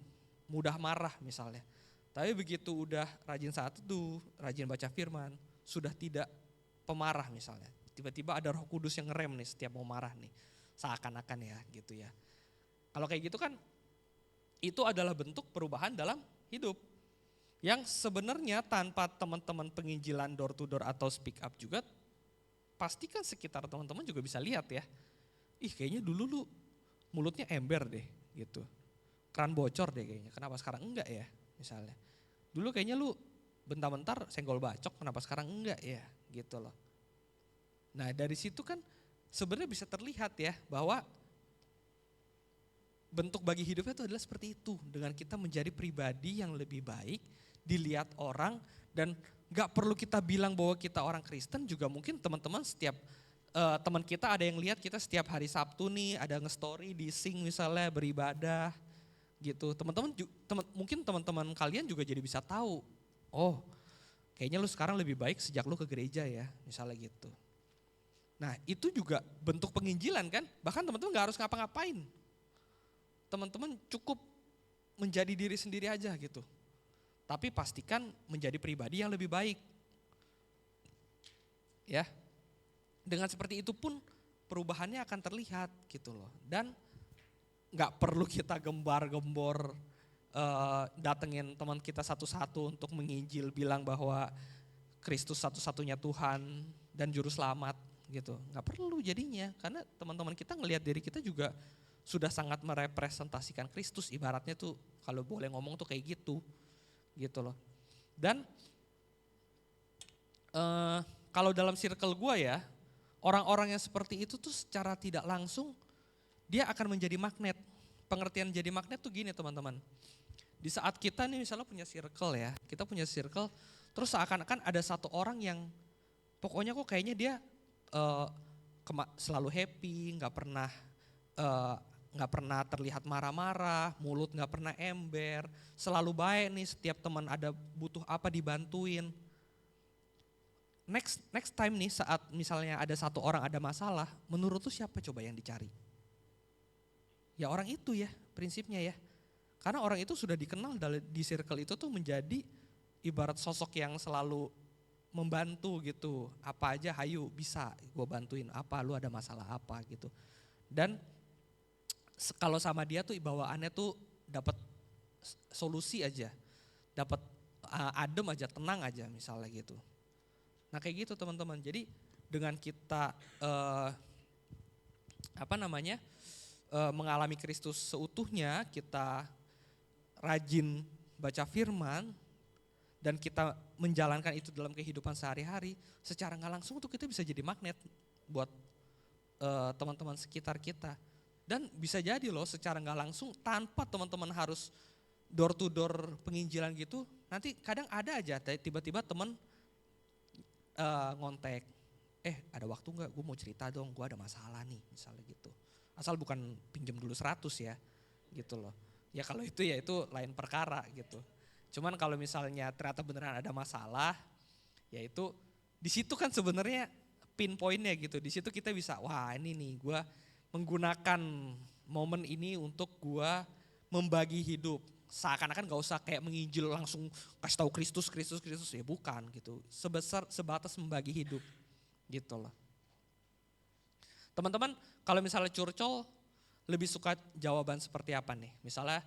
mudah marah misalnya. Tapi begitu udah rajin saat teduh, rajin baca firman, sudah tidak pemarah misalnya. Tiba-tiba ada Roh Kudus yang ngerem nih setiap mau marah nih. Seakan-akan ya gitu ya. Kalau kayak gitu kan itu adalah bentuk perubahan dalam hidup. Yang sebenarnya tanpa teman-teman penginjilan door to door atau speak up juga, pastikan sekitar teman-teman juga bisa lihat ya. Ih kayaknya dulu lu mulutnya ember deh gitu. Keran bocor deh kayaknya, kenapa sekarang enggak ya misalnya. Dulu kayaknya lu bentar-bentar senggol bacok, kenapa sekarang enggak ya gitu loh. Nah dari situ kan sebenarnya bisa terlihat ya bahwa bentuk bagi hidupnya itu adalah seperti itu. Dengan kita menjadi pribadi yang lebih baik, dilihat orang dan gak perlu kita bilang bahwa kita orang Kristen juga mungkin teman-teman setiap teman kita ada yang lihat kita setiap hari Sabtu nih ada nge-story di Sing misalnya beribadah gitu. Mungkin teman-teman kalian juga jadi bisa tahu, oh kayaknya lu sekarang lebih baik sejak lu ke gereja ya misalnya gitu. Nah itu juga bentuk penginjilan kan, bahkan teman-teman gak harus ngapa-ngapain. Teman-teman cukup menjadi diri sendiri aja gitu. Tapi pastikan menjadi pribadi yang lebih baik. Ya. Dengan seperti itu pun perubahannya akan terlihat gitu loh. Dan gak perlu kita gembar-gembor datengin teman kita satu-satu untuk menginjil bilang bahwa Kristus satu-satunya Tuhan dan juru selamat gitu. Gak perlu jadinya karena teman-teman kita ngelihat diri kita juga sudah sangat merepresentasikan Kristus, ibaratnya tuh kalau boleh ngomong tuh kayak gitu loh. Dan kalau dalam circle gue ya, orang-orang yang seperti itu tuh secara tidak langsung dia akan menjadi magnet. Pengertian jadi magnet tuh gini teman-teman. Di saat kita nih misalnya punya circle ya, kita punya circle, terus seakan-akan ada satu orang yang pokoknya kok kayaknya dia selalu happy, nggak pernah terlihat marah-marah, mulut nggak pernah ember, selalu baik nih setiap teman ada butuh apa dibantuin. Next time nih saat misalnya ada satu orang ada masalah, menurut lu siapa coba yang dicari? Ya orang itu ya prinsipnya ya. Karena orang itu sudah dikenal di circle itu tuh menjadi ibarat sosok yang selalu membantu gitu. Apa aja hayu bisa gue bantuin apa, lu ada masalah apa gitu. Dan kalau sama dia tuh bawaannya tuh dapat solusi aja, dapat adem aja, tenang aja misalnya gitu. Nah kayak gitu teman-teman. Jadi dengan kita mengalami Kristus seutuhnya, kita rajin baca firman dan kita menjalankan itu dalam kehidupan sehari-hari, secara nggak langsung tuh kita bisa jadi magnet buat teman-teman sekitar kita. Dan bisa jadi loh secara nggak langsung tanpa teman-teman harus door to door penginjilan gitu, nanti kadang ada aja tiba-tiba teman ngontek, ada waktu nggak, gue mau cerita dong, gue ada masalah nih misalnya gitu. Asal bukan pinjam dulu 100 ya gitu loh. Ya kalau itu ya itu lain perkara gitu. Cuman kalau misalnya ternyata beneran ada masalah, Yaitu di situ kan sebenarnya pinpointnya gitu. Di situ kita bisa, wah ini nih gue menggunakan momen ini untuk gue membagi hidup. Seakan-akan gak usah kayak menginjil langsung kasih tahu Kristus, Kristus, Kristus. Ya bukan gitu. Sebatas membagi hidup gitu loh. Teman-teman kalau misalnya curcol lebih suka jawaban seperti apa nih? Misalnya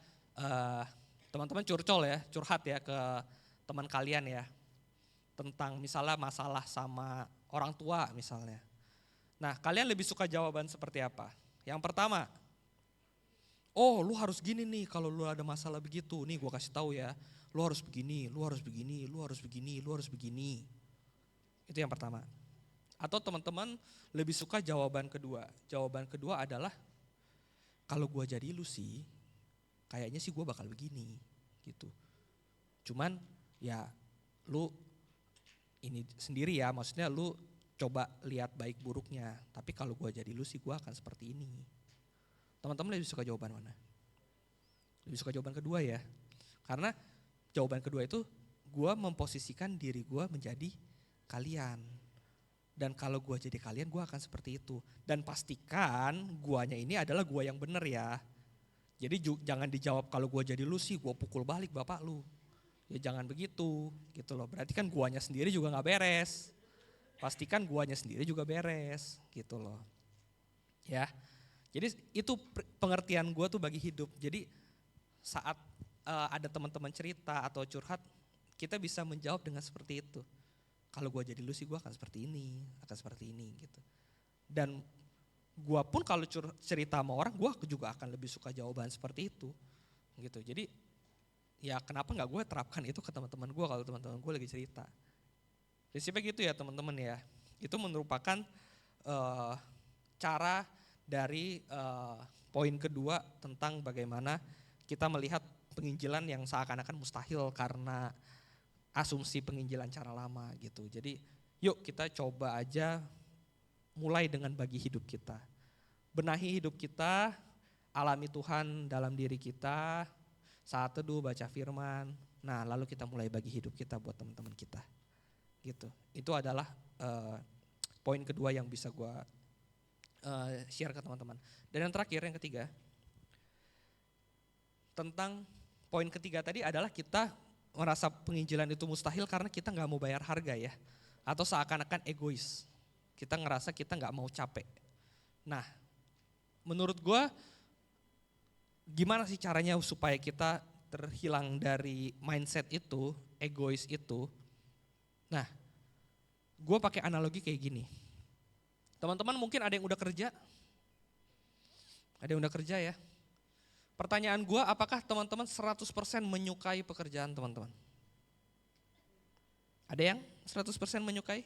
teman-teman curcol ya, curhat ya ke teman kalian ya. Tentang misalnya masalah sama orang tua misalnya. Nah kalian lebih suka jawaban seperti apa? Yang pertama, oh lu harus gini nih kalau lu ada masalah begitu. Nih gue kasih tahu ya, lu harus begini, lu harus begini, lu harus begini, lu harus begini. Itu yang pertama. Atau teman-teman lebih suka jawaban kedua. Jawaban kedua adalah, kalau gue jadi lu sih, kayaknya sih gue bakal begini gitu. Cuman ya lu ini sendiri ya, maksudnya lu coba lihat baik buruknya. Tapi kalau gue jadi lu sih gue akan seperti ini. Teman-teman lebih suka jawaban mana? Lebih suka jawaban kedua ya. Karena jawaban kedua itu gue memposisikan diri gue menjadi kalian. Dan kalau gue jadi kalian gue akan seperti itu. Dan pastikan guanya ini adalah gua yang benar ya. Jadi jangan dijawab kalau gue jadi lu sih gue pukul balik bapak lu. Ya jangan begitu gitu loh. Berarti kan guanya sendiri juga gak beres. Pastikan guanya sendiri juga beres gitu loh. Ya. Jadi itu pengertian gue tuh bagi hidup. Jadi saat ada teman-teman cerita atau curhat, kita bisa menjawab dengan seperti itu. Kalau gue jadi lu sih gue akan seperti ini gitu. Dan gue pun kalau cerita sama orang, gue juga akan lebih suka jawaban seperti itu gitu. Jadi ya kenapa gak gue terapkan itu ke teman-teman gue kalau teman-teman gue lagi cerita. Prinsipnya gitu ya teman-teman ya. Itu merupakan cara dari poin kedua tentang bagaimana kita melihat penginjilan yang seakan-akan mustahil karena asumsi penginjilan cara lama gitu. Jadi yuk kita coba aja mulai dengan bagi hidup kita. Benahi hidup kita, alami Tuhan dalam diri kita, saat teduh baca firman. Nah lalu kita mulai bagi hidup kita buat teman-teman kita. Gitu. Itu adalah poin kedua yang bisa gue share ke teman-teman. Dan yang terakhir, yang ketiga, tentang poin ketiga tadi adalah kita merasa penginjilan itu mustahil karena kita gak mau bayar harga ya. Atau seakan-akan egois. Kita ngerasa kita gak mau capek. Nah, menurut gue gimana sih caranya supaya kita terhilang dari mindset itu, egois itu. Nah, gue pakai analogi kayak gini. Teman-teman mungkin ada yang udah kerja? Ada yang udah kerja ya? Pertanyaan gue, apakah teman-teman 100% menyukai pekerjaan teman-teman? Ada yang 100% menyukai?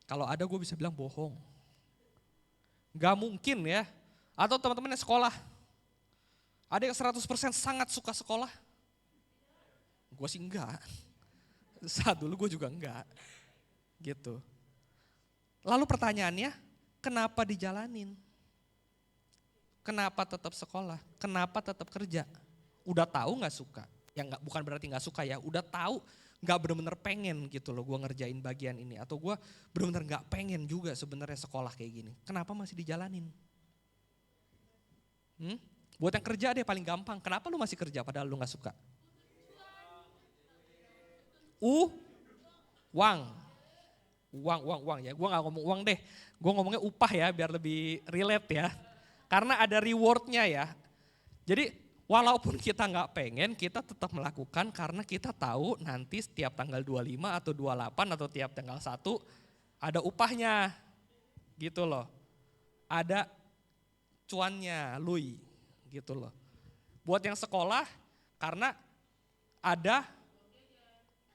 Kalau ada gue bisa bilang bohong. Gak mungkin ya. Atau teman-teman yang sekolah. Ada yang 100% sangat suka sekolah? Gue sih enggak. Saat dulu gue juga enggak. Gitu. Lalu pertanyaannya, kenapa dijalanin? Kenapa tetap sekolah? Kenapa tetap kerja? Udah tahu gak suka? Ya enggak, bukan berarti gak suka ya, udah tahu gak bener-bener pengen gitu loh gue ngerjain bagian ini. Atau gue bener-bener gak pengen juga sebenarnya sekolah kayak gini. Kenapa masih dijalanin? Buat yang kerja deh paling gampang, kenapa lu masih kerja padahal lu gak suka? Uang ya, gue gak ngomong uang deh, gue ngomongnya upah ya biar lebih relate ya. Karena ada rewardnya ya. Jadi walaupun kita gak pengen, kita tetap melakukan karena kita tahu nanti setiap tanggal 25 atau 28 atau tiap tanggal 1 ada upahnya gitu loh. Ada cuannya, lui gitu loh. Buat yang sekolah karena ada,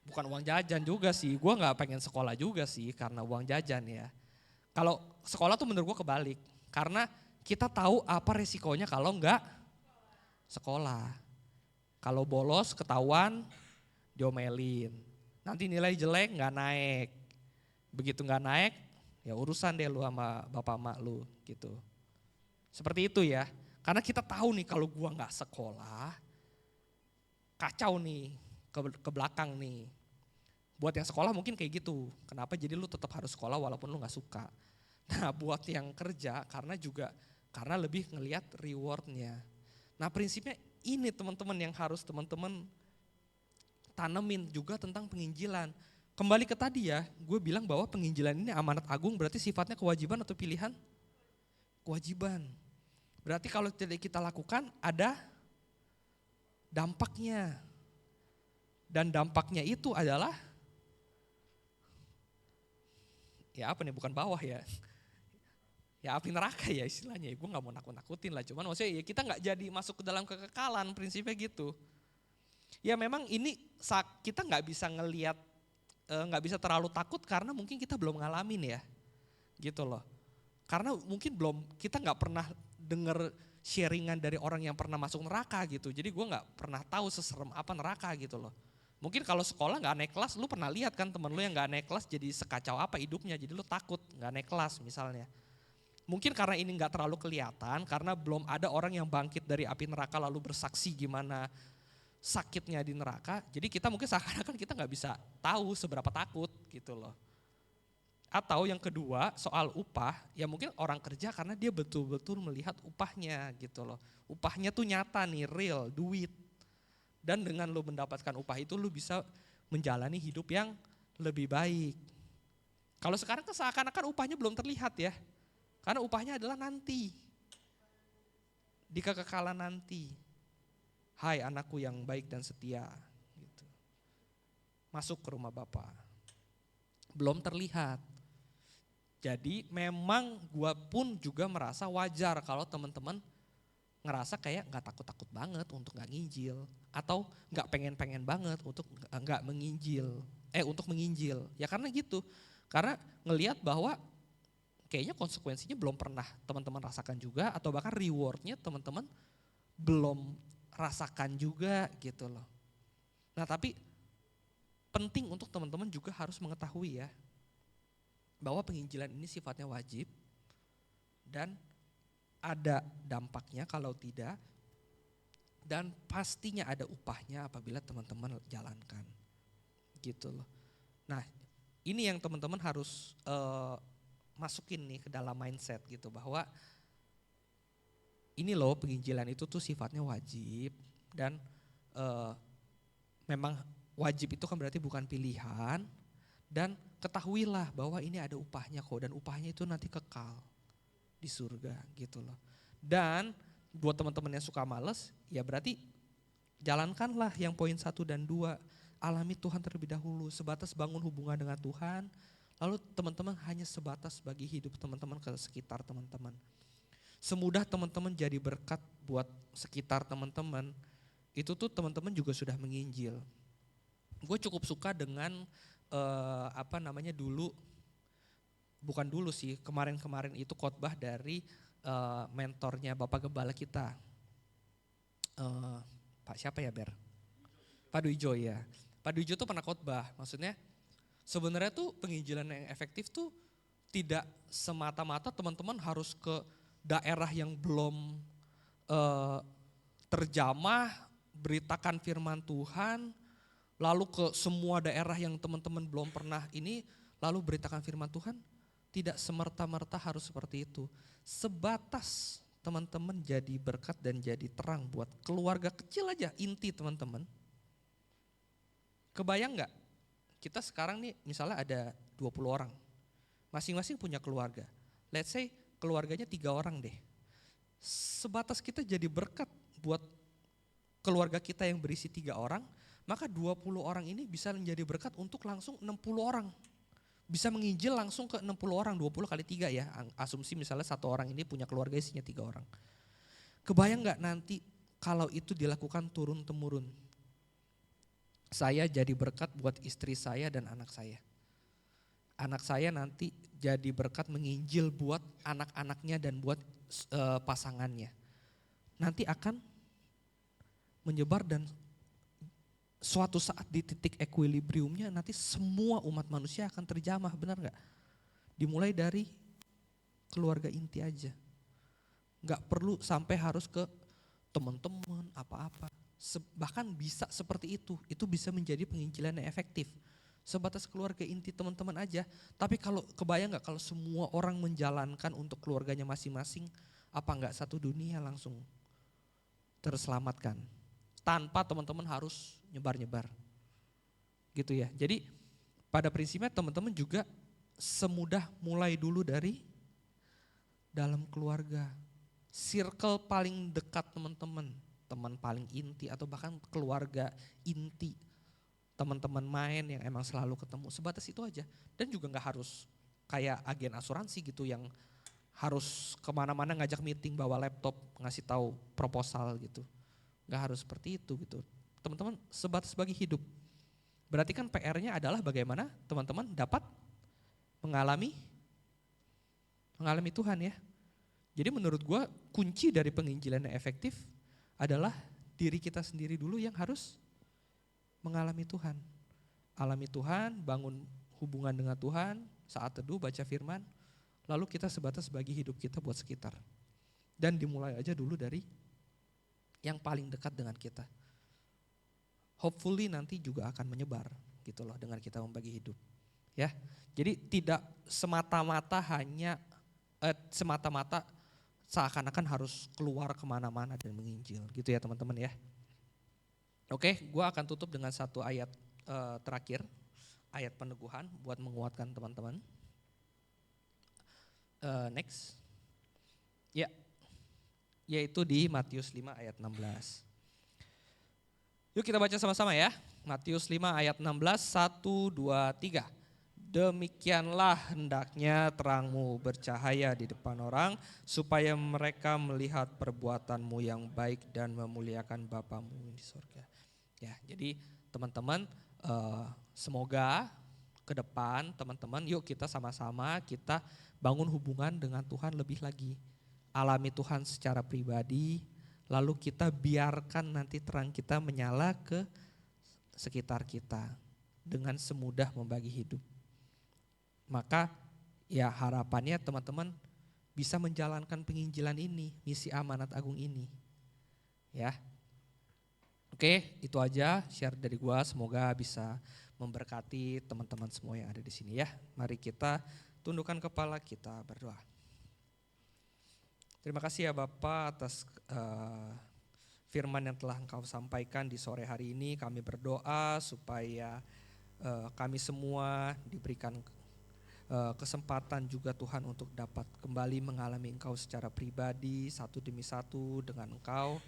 bukan uang jajan juga sih, gue gak pengen sekolah juga sih karena uang jajan ya. Kalau sekolah tuh menurut gue kebalik, karena kita tahu apa resikonya kalau nggak sekolah. Kalau bolos ketahuan diomelin, nanti nilai jelek nggak naik. Begitu nggak naik, ya urusan deh lu sama bapak emak lu gitu. Seperti itu ya, karena kita tahu nih kalau gua nggak sekolah, kacau nih ke belakang nih. Buat yang sekolah mungkin kayak gitu. Kenapa jadi lu tetap harus sekolah walaupun lu gak suka. Nah buat yang kerja karena lebih ngelihat rewardnya. Nah prinsipnya ini teman-teman yang harus teman-teman tanemin juga tentang penginjilan. Kembali ke tadi ya, gue bilang bahwa penginjilan ini amanat agung berarti sifatnya kewajiban atau pilihan? Kewajiban. Berarti kalau tidak kita lakukan ada dampaknya. Dan dampaknya itu adalah, ya apa nih, bukan bawah ya. Ya api neraka ya istilahnya, gue gak mau nakut-nakutin lah. Cuman maksudnya ya kita gak jadi masuk ke dalam kekekalan, prinsipnya gitu. Ya memang ini kita gak bisa ngelihat, gak bisa terlalu takut karena mungkin kita belum ngalamin ya. Gitu loh. Karena mungkin kita gak pernah denger sharingan dari orang yang pernah masuk neraka gitu. Jadi gue gak pernah tahu seserem apa neraka gitu loh. Mungkin kalau sekolah gak naik kelas, lu pernah lihat kan temen lu yang gak naik kelas jadi sekacau apa hidupnya. Jadi lu takut gak naik kelas misalnya. Mungkin karena ini gak terlalu kelihatan, karena belum ada orang yang bangkit dari api neraka lalu bersaksi gimana sakitnya di neraka. Jadi kita mungkin seakan-akan kita gak bisa tahu seberapa takut gitu loh. Atau yang kedua soal upah, ya mungkin orang kerja karena dia betul-betul melihat upahnya gitu loh. Upahnya tuh nyata nih, real, duit. Dan dengan lu mendapatkan upah itu lu bisa menjalani hidup yang lebih baik. Kalau sekarang kan seakan-akan upahnya belum terlihat ya. Karena upahnya adalah nanti. Di kekekalan nanti. Hai anakku yang baik dan setia. Gitu. Masuk ke rumah Bapa. Belum terlihat. Jadi memang gua pun juga merasa wajar kalau teman-teman ngerasa kayak gak takut-takut banget untuk gak nginjil. Atau gak pengen-pengen banget untuk gak menginjil. Untuk menginjil. Ya karena gitu. Karena ngelihat bahwa kayaknya konsekuensinya belum pernah teman-teman rasakan juga. Atau bahkan rewardnya teman-teman belum rasakan juga gitu loh. Nah tapi penting untuk teman-teman juga harus mengetahui ya. Bahwa penginjilan ini sifatnya wajib dan ada dampaknya kalau tidak, dan pastinya ada upahnya apabila teman-teman jalankan gitu loh. Nah ini yang teman-teman harus masukin nih ke dalam mindset gitu, bahwa ini loh penginjilan itu tuh sifatnya wajib dan memang wajib itu kan berarti bukan pilihan. Dan ketahuilah bahwa ini ada upahnya kok, dan upahnya itu nanti kekal di surga gitu loh. Dan buat teman-teman yang suka males, ya berarti jalankanlah yang poin 1 dan 2. Alami Tuhan terlebih dahulu, sebatas bangun hubungan dengan Tuhan. Lalu teman-teman hanya sebatas bagi hidup teman-teman ke sekitar teman-teman. Semudah teman-teman jadi berkat buat sekitar teman-teman, itu tuh teman-teman juga sudah menginjil. Gue cukup suka dengan kemarin itu khotbah dari mentornya Bapak Gembala kita. Pak siapa ya Ber? Pak Duijo ya. Pak Duijo tuh pernah khotbah, maksudnya sebenarnya tuh penginjilan yang efektif tuh tidak semata-mata teman-teman harus ke daerah yang belum terjamah, beritakan firman Tuhan, lalu ke semua daerah yang teman-teman belum pernah ini, lalu beritakan firman Tuhan. Tidak semerta-merta harus seperti itu. Sebatas teman-teman jadi berkat dan jadi terang buat keluarga kecil aja, inti teman-teman. Kebayang gak? Kita sekarang nih misalnya ada 20 orang. Masing-masing punya keluarga. Let's say keluarganya 3 orang deh. Sebatas kita jadi berkat buat keluarga kita yang berisi 3 orang, maka 20 orang ini bisa menjadi berkat untuk langsung 60 orang. Bisa menginjil langsung ke 60 orang, 20 kali 3 ya. Asumsi misalnya 1 orang ini punya keluarga isinya 3 orang. Kebayang gak nanti kalau itu dilakukan turun-temurun? Saya jadi berkat buat istri saya dan anak saya. Anak saya nanti jadi berkat menginjil buat anak-anaknya dan buat pasangannya. Nanti akan menyebar dan suatu saat di titik equilibriumnya nanti semua umat manusia akan terjamah, benar gak? Dimulai dari keluarga inti aja. Gak perlu sampai harus ke teman-teman apa-apa. Bahkan bisa seperti itu bisa menjadi penginjilan yang efektif. Sebatas keluarga inti teman-teman aja. Tapi kalau kebayang gak kalau semua orang menjalankan untuk keluarganya masing-masing, apa enggak satu dunia langsung terselamatkan. Tanpa teman-teman harus nyebar-nyebar. Gitu ya. Jadi pada prinsipnya teman-teman juga semudah mulai dulu dari dalam keluarga. Circle paling dekat teman-teman, teman paling inti atau bahkan keluarga inti. Teman-teman main yang emang selalu ketemu, sebatas itu aja. Dan juga gak harus kayak agen asuransi gitu yang harus kemana-mana ngajak meeting bawa laptop ngasih tahu proposal gitu. Gak harus seperti itu gitu. Teman-teman sebatas bagi hidup. Berarti kan PR-nya adalah bagaimana teman-teman dapat mengalami Tuhan ya. Jadi menurut gue kunci dari penginjilan yang efektif adalah diri kita sendiri dulu yang harus mengalami Tuhan. Alami Tuhan, bangun hubungan dengan Tuhan, saat teduh baca firman, lalu kita sebatas bagi hidup kita buat sekitar. Dan dimulai aja dulu dari yang paling dekat dengan kita. Hopefully nanti juga akan menyebar gitu loh dengan kita membagi hidup. Ya. Jadi tidak semata-mata seakan-akan harus keluar kemana-mana dan menginjil gitu ya teman-teman ya. Oke, gue akan tutup dengan satu ayat terakhir, ayat peneguhan buat menguatkan teman-teman. Next, ya, yaitu di Matius 5 ayat 16. Yuk kita baca sama-sama ya, Matius 5 ayat 16, 1, 2, 3. Demikianlah hendaknya terangmu bercahaya di depan orang, supaya mereka melihat perbuatanmu yang baik dan memuliakan Bapamu di surga. Ya, jadi teman-teman semoga ke depan teman-teman yuk kita sama-sama kita bangun hubungan dengan Tuhan lebih lagi. Alami Tuhan secara pribadi, lalu kita biarkan nanti terang kita menyala ke sekitar kita dengan semudah membagi hidup. Maka ya harapannya teman-teman bisa menjalankan penginjilan ini, misi amanat agung ini. Ya. Oke, itu aja share dari gua, semoga bisa memberkati teman-teman semua yang ada di sini ya. Mari kita tundukkan kepala, kita berdoa. Terima kasih ya Bapak atas firman yang telah Engkau sampaikan di sore hari ini. Kami berdoa supaya kami semua diberikan kesempatan juga Tuhan untuk dapat kembali mengalami Engkau secara pribadi, satu demi satu dengan Engkau.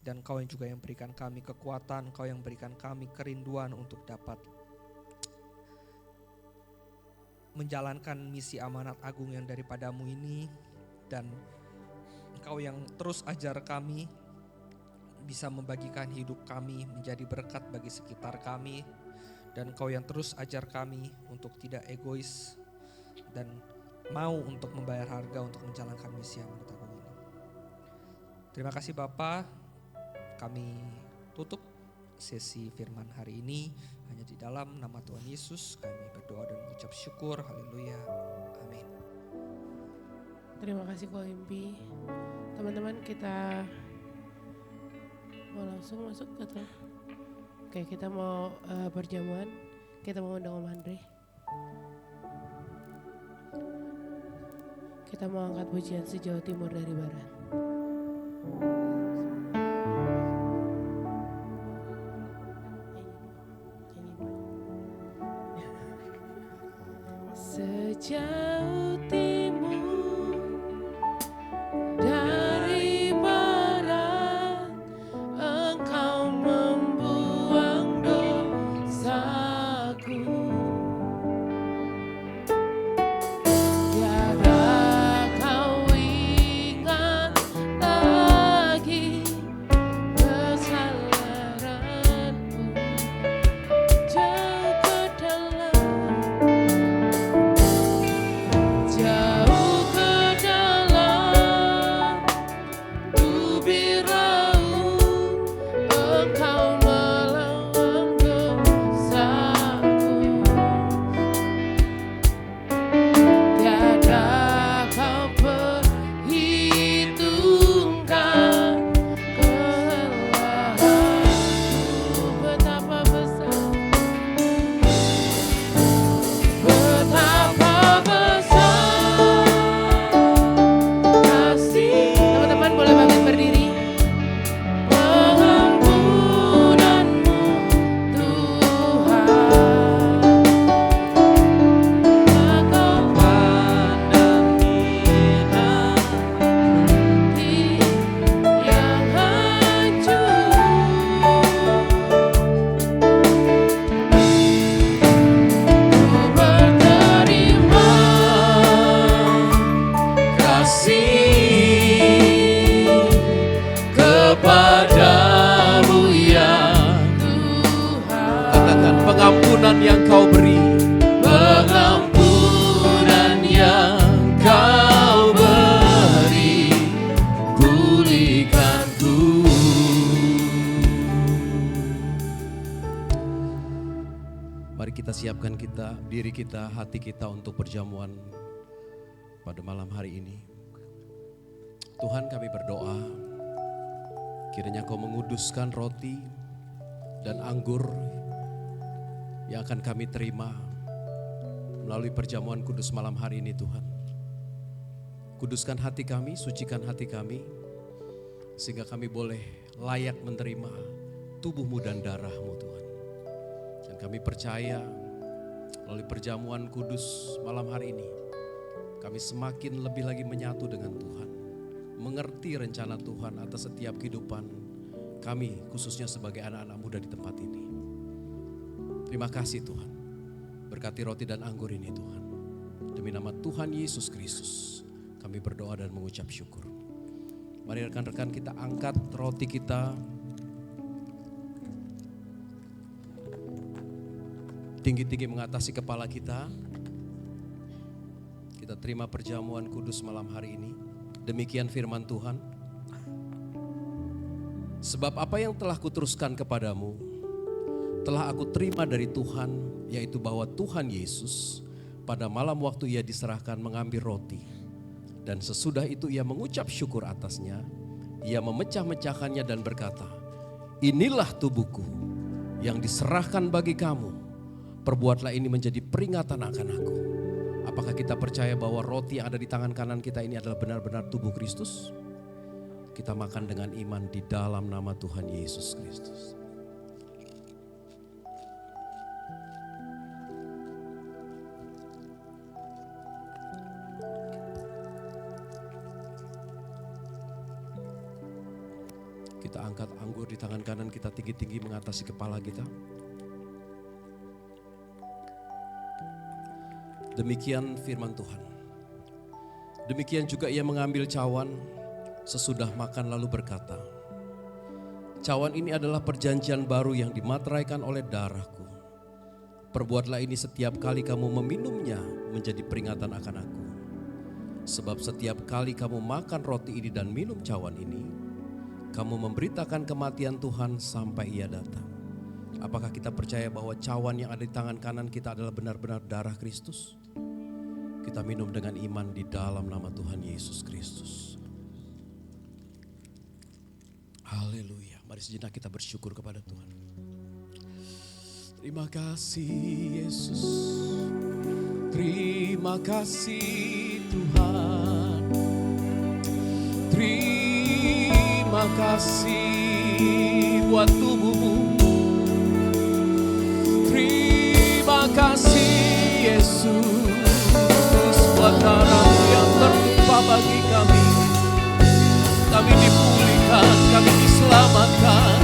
Dan Engkau yang juga yang berikan kami kekuatan, Engkau yang berikan kami kerinduan untuk dapat menjalankan misi amanat agung yang daripadamu ini. Dan Engkau yang terus ajar kami bisa membagikan hidup kami menjadi berkat bagi sekitar kami. Dan Engkau yang terus ajar kami untuk tidak egois dan mau untuk membayar harga untuk menjalankan misi amanat agung ini. Terima kasih Bapa, kami tutup sesi firman hari ini hanya di dalam nama Tuhan Yesus kami berdoa dan mengucap syukur. Haleluya. Amin. Terima kasih Ko Impi. Teman-teman kita mau langsung masuk ke tuh. Oke, kita mau perjamuan. Kita mau undang Om Andre. Kita mau angkat pujian sejauh timur dari barat. Sejauh timur dari barat, Engkau membuang dosaku. Tiada kau ingat lagi kesalahanku, jauh ke dalam. diri kita, hati kita untuk perjamuan pada malam hari ini. Tuhan, kami berdoa, kiranya Kau menguduskan roti dan anggur yang akan kami terima melalui perjamuan kudus malam hari ini Tuhan. Kuduskan hati kami, sucikan hati kami, sehingga kami boleh layak menerima tubuh-Mu dan darah-Mu Tuhan. Dan kami percaya melalui perjamuan kudus malam hari ini, kami semakin lebih lagi menyatu dengan Tuhan. Mengerti rencana Tuhan atas setiap kehidupan kami, khususnya sebagai anak-anak muda di tempat ini. Terima kasih Tuhan. Berkati roti dan anggur ini Tuhan. Demi nama Tuhan Yesus Kristus, kami berdoa dan mengucap syukur. Mari rekan-rekan kita angkat roti kita tinggi-tinggi mengatasi kepala kita. Kita terima perjamuan kudus malam hari ini. Demikian firman Tuhan. Sebab apa yang telah kuteruskan kepadamu, telah aku terima dari Tuhan, yaitu bahwa Tuhan Yesus pada malam waktu Ia diserahkan mengambil roti. Dan sesudah itu Ia mengucap syukur atasnya, Ia memecah-mecahkannya dan berkata, inilah tubuhku yang diserahkan bagi kamu, perbuatlah ini menjadi peringatan akan aku. Apakah kita percaya bahwa roti yang ada di tangan kanan kita ini adalah benar-benar tubuh Kristus? Kita makan dengan iman di dalam nama Tuhan Yesus Kristus. Kita angkat anggur di tangan kanan kita tinggi-tinggi mengatasi kepala kita. Demikian firman Tuhan. Demikian juga Ia mengambil cawan sesudah makan lalu berkata, cawan ini adalah perjanjian baru yang dimateraikan oleh darahku. Perbuatlah ini setiap kali kamu meminumnya menjadi peringatan akan aku. Sebab setiap kali kamu makan roti ini dan minum cawan ini, kamu memberitakan kematian Tuhan sampai Ia datang. Apakah kita percaya bahwa cawan yang ada di tangan kanan kita adalah benar-benar darah Kristus? Kita minum dengan iman di dalam nama Tuhan Yesus Kristus. Haleluya. Mari sejenak kita bersyukur kepada Tuhan. Terima kasih Yesus. Terima kasih Tuhan. Terima kasih buat tubuh-Mu. Terima kasih Yesus buat darah yang tertumpah bagi kami. Kami dipulihkan, kami diselamatkan.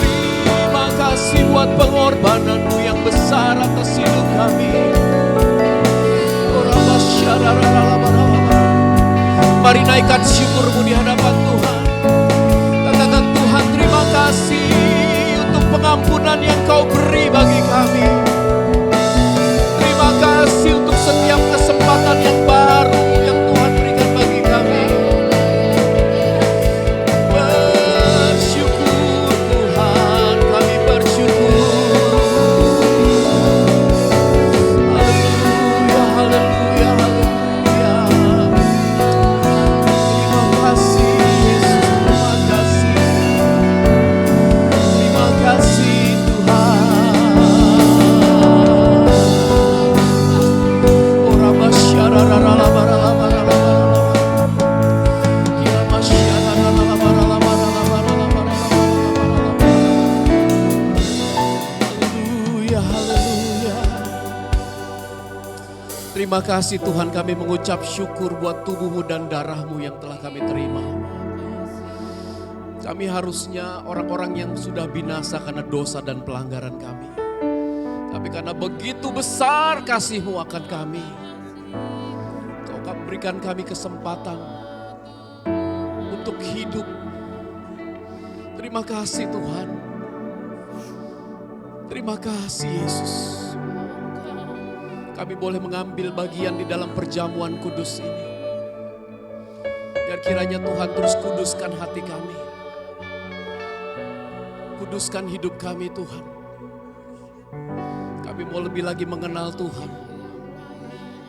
Terima kasih buat pengorbanan-Mu yang besar atas hidup kami. Mari naikkan syukur-Mu di hadapan Tuhan. Katakan Tuhan, terima kasih untuk pengampunan yang Kau beri bagi kami. Terima kasih untuk setiap kesempatan yang baru yang Tuhan berikan bagi kami. Bersyukur Tuhan, kami bersyukur. Haleluya, haleluya, haleluya. Terima kasih Yesus, terima kasih. Terima kasih Tuhan. Terima kasih Tuhan, kami mengucap syukur buat tubuh-Mu dan darah-Mu yang telah kami terima. Kami harusnya orang-orang yang sudah binasa karena dosa dan pelanggaran kami. Tapi karena begitu besar kasih-Mu akan kami, Kau berikan kami kesempatan untuk hidup. Terima kasih Tuhan. Terima kasih Yesus. Kami boleh mengambil bagian di dalam perjamuan kudus ini. Dan kiranya Tuhan terus kuduskan hati kami. Kuduskan hidup kami Tuhan. Kami Kami mau lebih lagi mengenal Tuhan.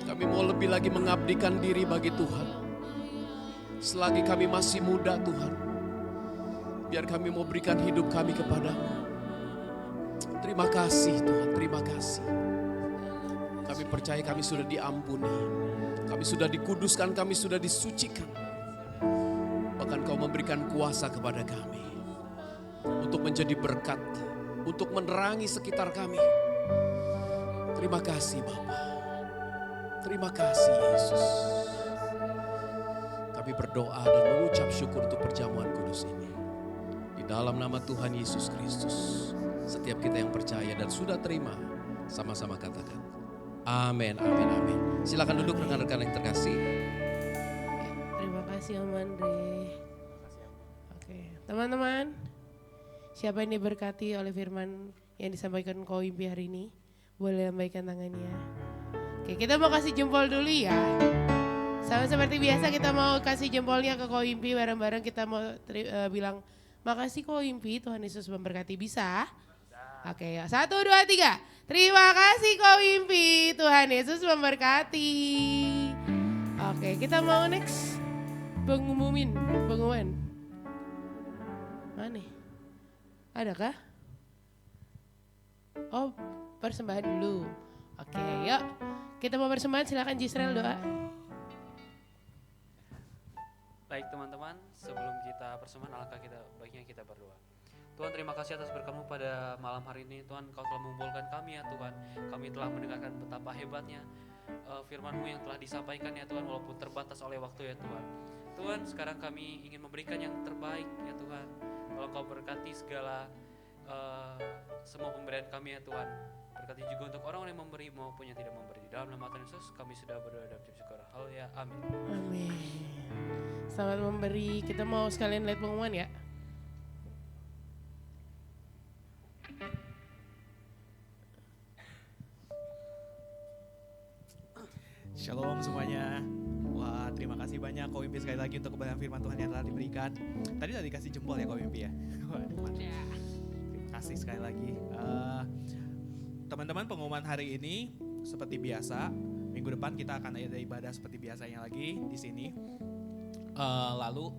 Kami mau lebih lagi mengabdikan diri bagi Tuhan. Selagi kami masih muda Tuhan, biar kami mau berikan hidup kami kepadamu. Terima kasih Tuhan, terima kasih. Kami percaya kami sudah diampuni. Kami sudah dikuduskan, kami sudah disucikan. Bahkan Kau memberikan kuasa kepada kami untuk menjadi berkat, untuk menerangi sekitar kami. Terima kasih Bapa. Terima kasih Yesus. Kami berdoa dan mengucap syukur untuk perjamuan kudus ini. Di dalam nama Tuhan Yesus Kristus. Setiap kita yang percaya dan sudah terima, sama-sama katakan. Amin, amin, amin. Silakan duduk rekan-rekan yang terkasih. Terima kasih Om Andre. Oke, teman-teman, siapa yang diberkati oleh firman yang disampaikan Ko Impi hari ini? Boleh lambaikan tangannya. Oke, kita mau kasih jempol dulu ya. Sama seperti biasa kita mau kasih jempolnya ke Ko Impi, bareng-bareng kita mau bilang makasih Ko Impi, Tuhan Yesus memberkati. Bisa? Oke, 1, 2, 3. Terima kasih Ko Impi, Tuhan Yesus memberkati. Oke, kita mau next pengumuman. Mana? Adakah? Oh, persembahan dulu. Oke, yuk. Kita mau persembahan, silakan Jisrael doa. Baik teman-teman, sebelum kita persembahan alangkah baiknya kita berdoa. Tuhan, terima kasih atas berkat-Mu pada malam hari ini. Tuhan, Kau telah mengumpulkan kami ya Tuhan. Kami telah mendengarkan betapa hebatnya firman-Mu yang telah disampaikan ya Tuhan, walaupun terbatas oleh waktu ya Tuhan. Tuhan, sekarang kami ingin memberikan yang terbaik ya Tuhan. Kalau Kau berkati segala semua pemberian kami ya Tuhan. Berkati juga untuk orang-orang yang memberi maupun yang tidak memberi. Di dalam nama Tuhan Yesus kami sudah berdoa dan mengucap syukur. Haleluya, amin. Amin. Selamat memberi. Kita mau sekalian lihat pengumuman ya. Shalom semuanya. Wah, terima kasih banyak Ko Impi sekali lagi untuk kebenaran firman Tuhan yang telah diberikan. Tadi udah dikasih jempol ya Ko Impi ya. Terima kasih sekali lagi. Teman-teman, pengumuman hari ini seperti biasa. Minggu depan kita akan ada ibadah seperti biasanya lagi di sini. Lalu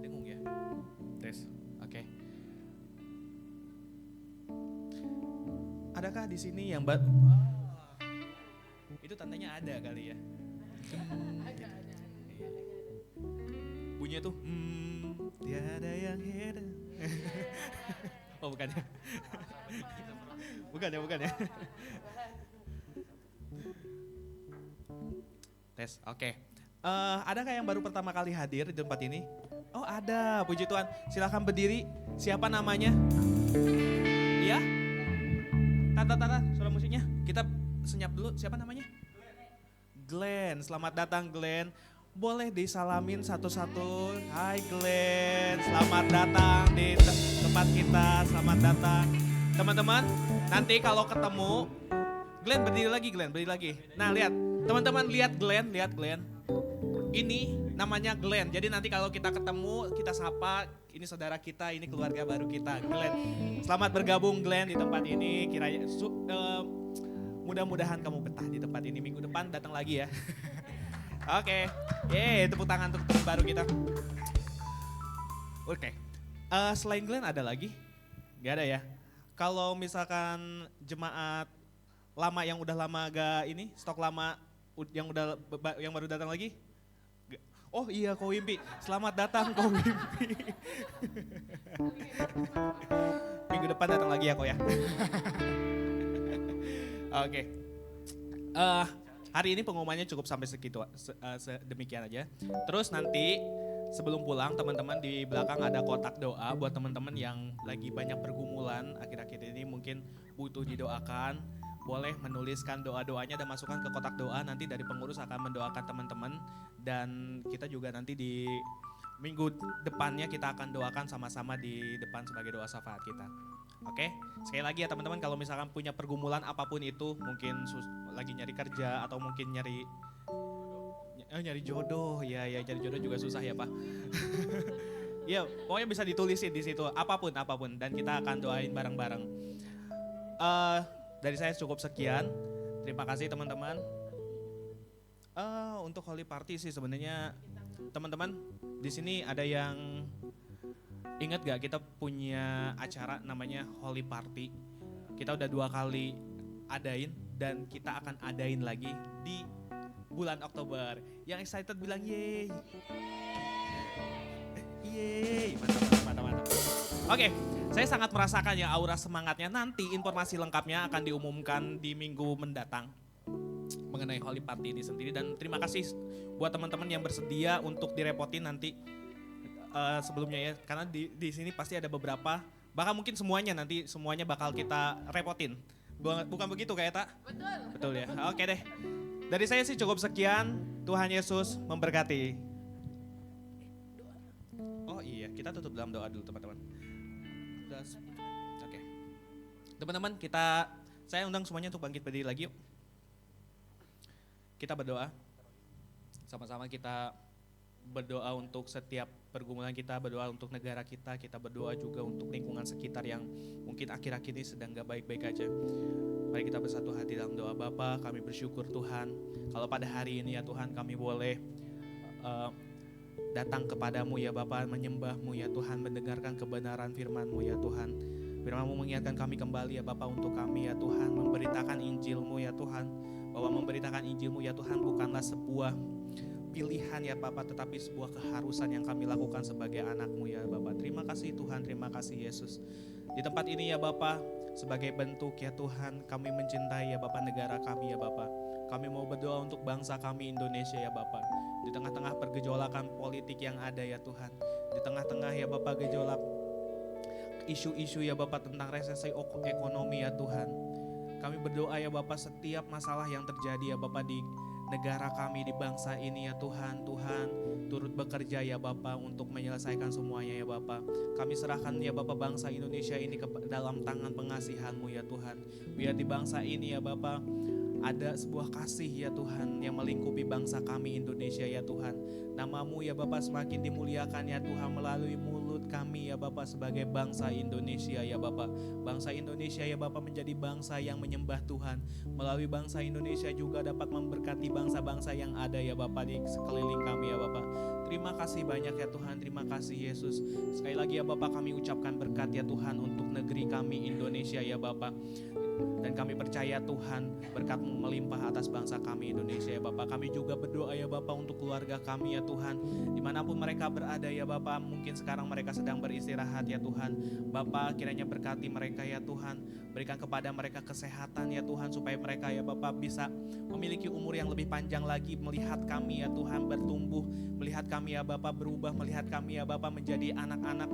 dengung ya. Tes. Oke. Adakah di sini yang itu tandanya ada kali ya. Bunyinya tuh tiada yang heran. Oh bukan ya. Bukan ya. Tes, oke. Adakah yang baru pertama kali hadir di tempat ini? Oh ada, puji Tuhan. Silakan berdiri. Siapa namanya? Iya? Tata, suara musiknya. Kita senyap dulu. Siapa namanya? Glenn. Selamat datang Glenn. Boleh disalamin satu-satu. Hai Glenn, selamat datang di tempat kita. Selamat datang. Teman-teman, nanti kalau ketemu, Glenn berdiri lagi. Nah lihat, teman-teman lihat Glenn. Ini namanya Glenn. Jadi nanti kalau kita ketemu, kita sapa, ini saudara kita, ini keluarga baru kita, Glenn. Selamat bergabung Glenn di tempat ini. Kiranya mudah-mudahan kamu betah di tempat ini. Minggu depan datang lagi ya. Oke. Tepuk tangan untuk teman baru kita. Oke. Selain Glenn ada lagi? Gak ada ya? Kalau misalkan jemaat lama yang udah lama stok lama yang baru datang lagi? Oh iya, Ko Impi. Selamat datang Ko Impi. Minggu depan datang lagi ya Ko ya. Oke. Hari ini pengumumannya cukup sampai segitu, demikian aja. Terus nanti sebelum pulang teman-teman di belakang ada kotak doa buat teman-teman yang lagi banyak pergumulan akhir-akhir ini mungkin butuh didoakan. Boleh menuliskan doa-doanya dan masukkan ke kotak doa, nanti dari pengurus akan mendoakan teman-teman. Dan kita juga nanti di minggu depannya kita akan doakan sama-sama di depan sebagai doa syafaat kita. Oke, sekali lagi ya teman-teman, kalau misalkan punya pergumulan apapun itu, mungkin lagi nyari kerja atau mungkin nyari jodoh, ya nyari jodoh juga susah ya Pak. Ya pokoknya bisa ditulisin di situ apapun dan kita akan doain bareng-bareng. dari saya cukup sekian. Terima kasih teman-teman. Untuk Holy Party sih sebenarnya teman-teman di sini ada yang ingat gak kita punya acara namanya Holy Party. Kita udah 2 kali adain dan kita akan adain lagi di bulan Oktober. Yang excited bilang yeay. Yeay, mantap. Oke, saya sangat merasakan ya aura semangatnya. Nanti informasi lengkapnya akan diumumkan di minggu mendatang mengenai Holy Party ini sendiri. Dan terima kasih buat teman-teman yang bersedia untuk direpotin nanti sebelumnya ya. Karena di sini pasti ada beberapa, bahkan mungkin semuanya bakal kita repotin. Bukan begitu kayak tak? Betul. Betul ya. Oke deh. Dari saya sih cukup sekian. Tuhan Yesus memberkati. Oh iya, kita tutup dalam doa dulu teman-teman. Oke. Teman-teman, saya undang semuanya untuk bangkit berdiri lagi yuk. Kita berdoa. Sama-sama kita berdoa untuk setiap pergumulan kita, berdoa untuk negara kita berdoa juga untuk lingkungan sekitar yang mungkin akhir-akhir ini sedang gak baik-baik aja. Mari kita bersatu hati dalam doa. Bapa, kami bersyukur Tuhan, kalau pada hari ini ya Tuhan kami boleh datang kepadamu ya Bapa, menyembahmu ya Tuhan, mendengarkan kebenaran firman-Mu ya Tuhan. Firman-Mu mengingatkan kami kembali ya Bapa untuk kami ya Tuhan, memberitakan Injil-Mu ya Tuhan, bahwa memberitakan Injil-Mu ya Tuhan bukanlah sebuah pilihan ya Bapa, tetapi sebuah keharusan yang kami lakukan sebagai anak-Mu ya Bapa. Terima kasih Tuhan, terima kasih Yesus. Di tempat ini ya Bapa, sebagai bentuk ya Tuhan, kami mencintai ya Bapa negara kami ya Bapa. Kami mau berdoa untuk bangsa kami Indonesia ya Bapa. Di tengah-tengah pergejolakan politik yang ada ya Tuhan. Di tengah-tengah ya Bapa gejolak isu-isu ya Bapa tentang resesi ekonomi ya Tuhan. Kami berdoa ya Bapa setiap masalah yang terjadi ya Bapa di negara kami, di bangsa ini ya Tuhan. Tuhan turut bekerja ya Bapa untuk menyelesaikan semuanya ya Bapa. Kami serahkan ya Bapa bangsa Indonesia ini ke dalam tangan pengasihan-Mu ya Tuhan. Biar di bangsa ini ya Bapa ada sebuah kasih ya Tuhan yang melingkupi bangsa kami Indonesia ya Tuhan. Nama-Mu ya Bapa semakin dimuliakan ya Tuhan melalui mulut kami ya Bapa sebagai bangsa Indonesia ya Bapa. Bangsa Indonesia ya Bapa menjadi bangsa yang menyembah Tuhan. Melalui bangsa Indonesia juga dapat memberkati bangsa-bangsa yang ada ya Bapa di sekeliling kami ya Bapa. Terima kasih banyak ya Tuhan, terima kasih Yesus. Sekali lagi ya Bapa kami ucapkan berkat ya Tuhan untuk negeri kami Indonesia ya Bapa. Dan kami percaya Tuhan berkat-Mu melimpah atas bangsa kami Indonesia ya Bapak. Kami juga berdoa ya Bapak untuk keluarga kami ya Tuhan. Dimanapun mereka berada ya Bapak, mungkin sekarang mereka sedang beristirahat ya Tuhan. Bapak kiranya berkati mereka ya Tuhan. Berikan kepada mereka kesehatan ya Tuhan, supaya mereka ya Bapak bisa memiliki umur yang lebih panjang lagi. Melihat kami ya Tuhan bertumbuh, melihat kami ya Bapak berubah, melihat kami ya Bapak menjadi anak-anak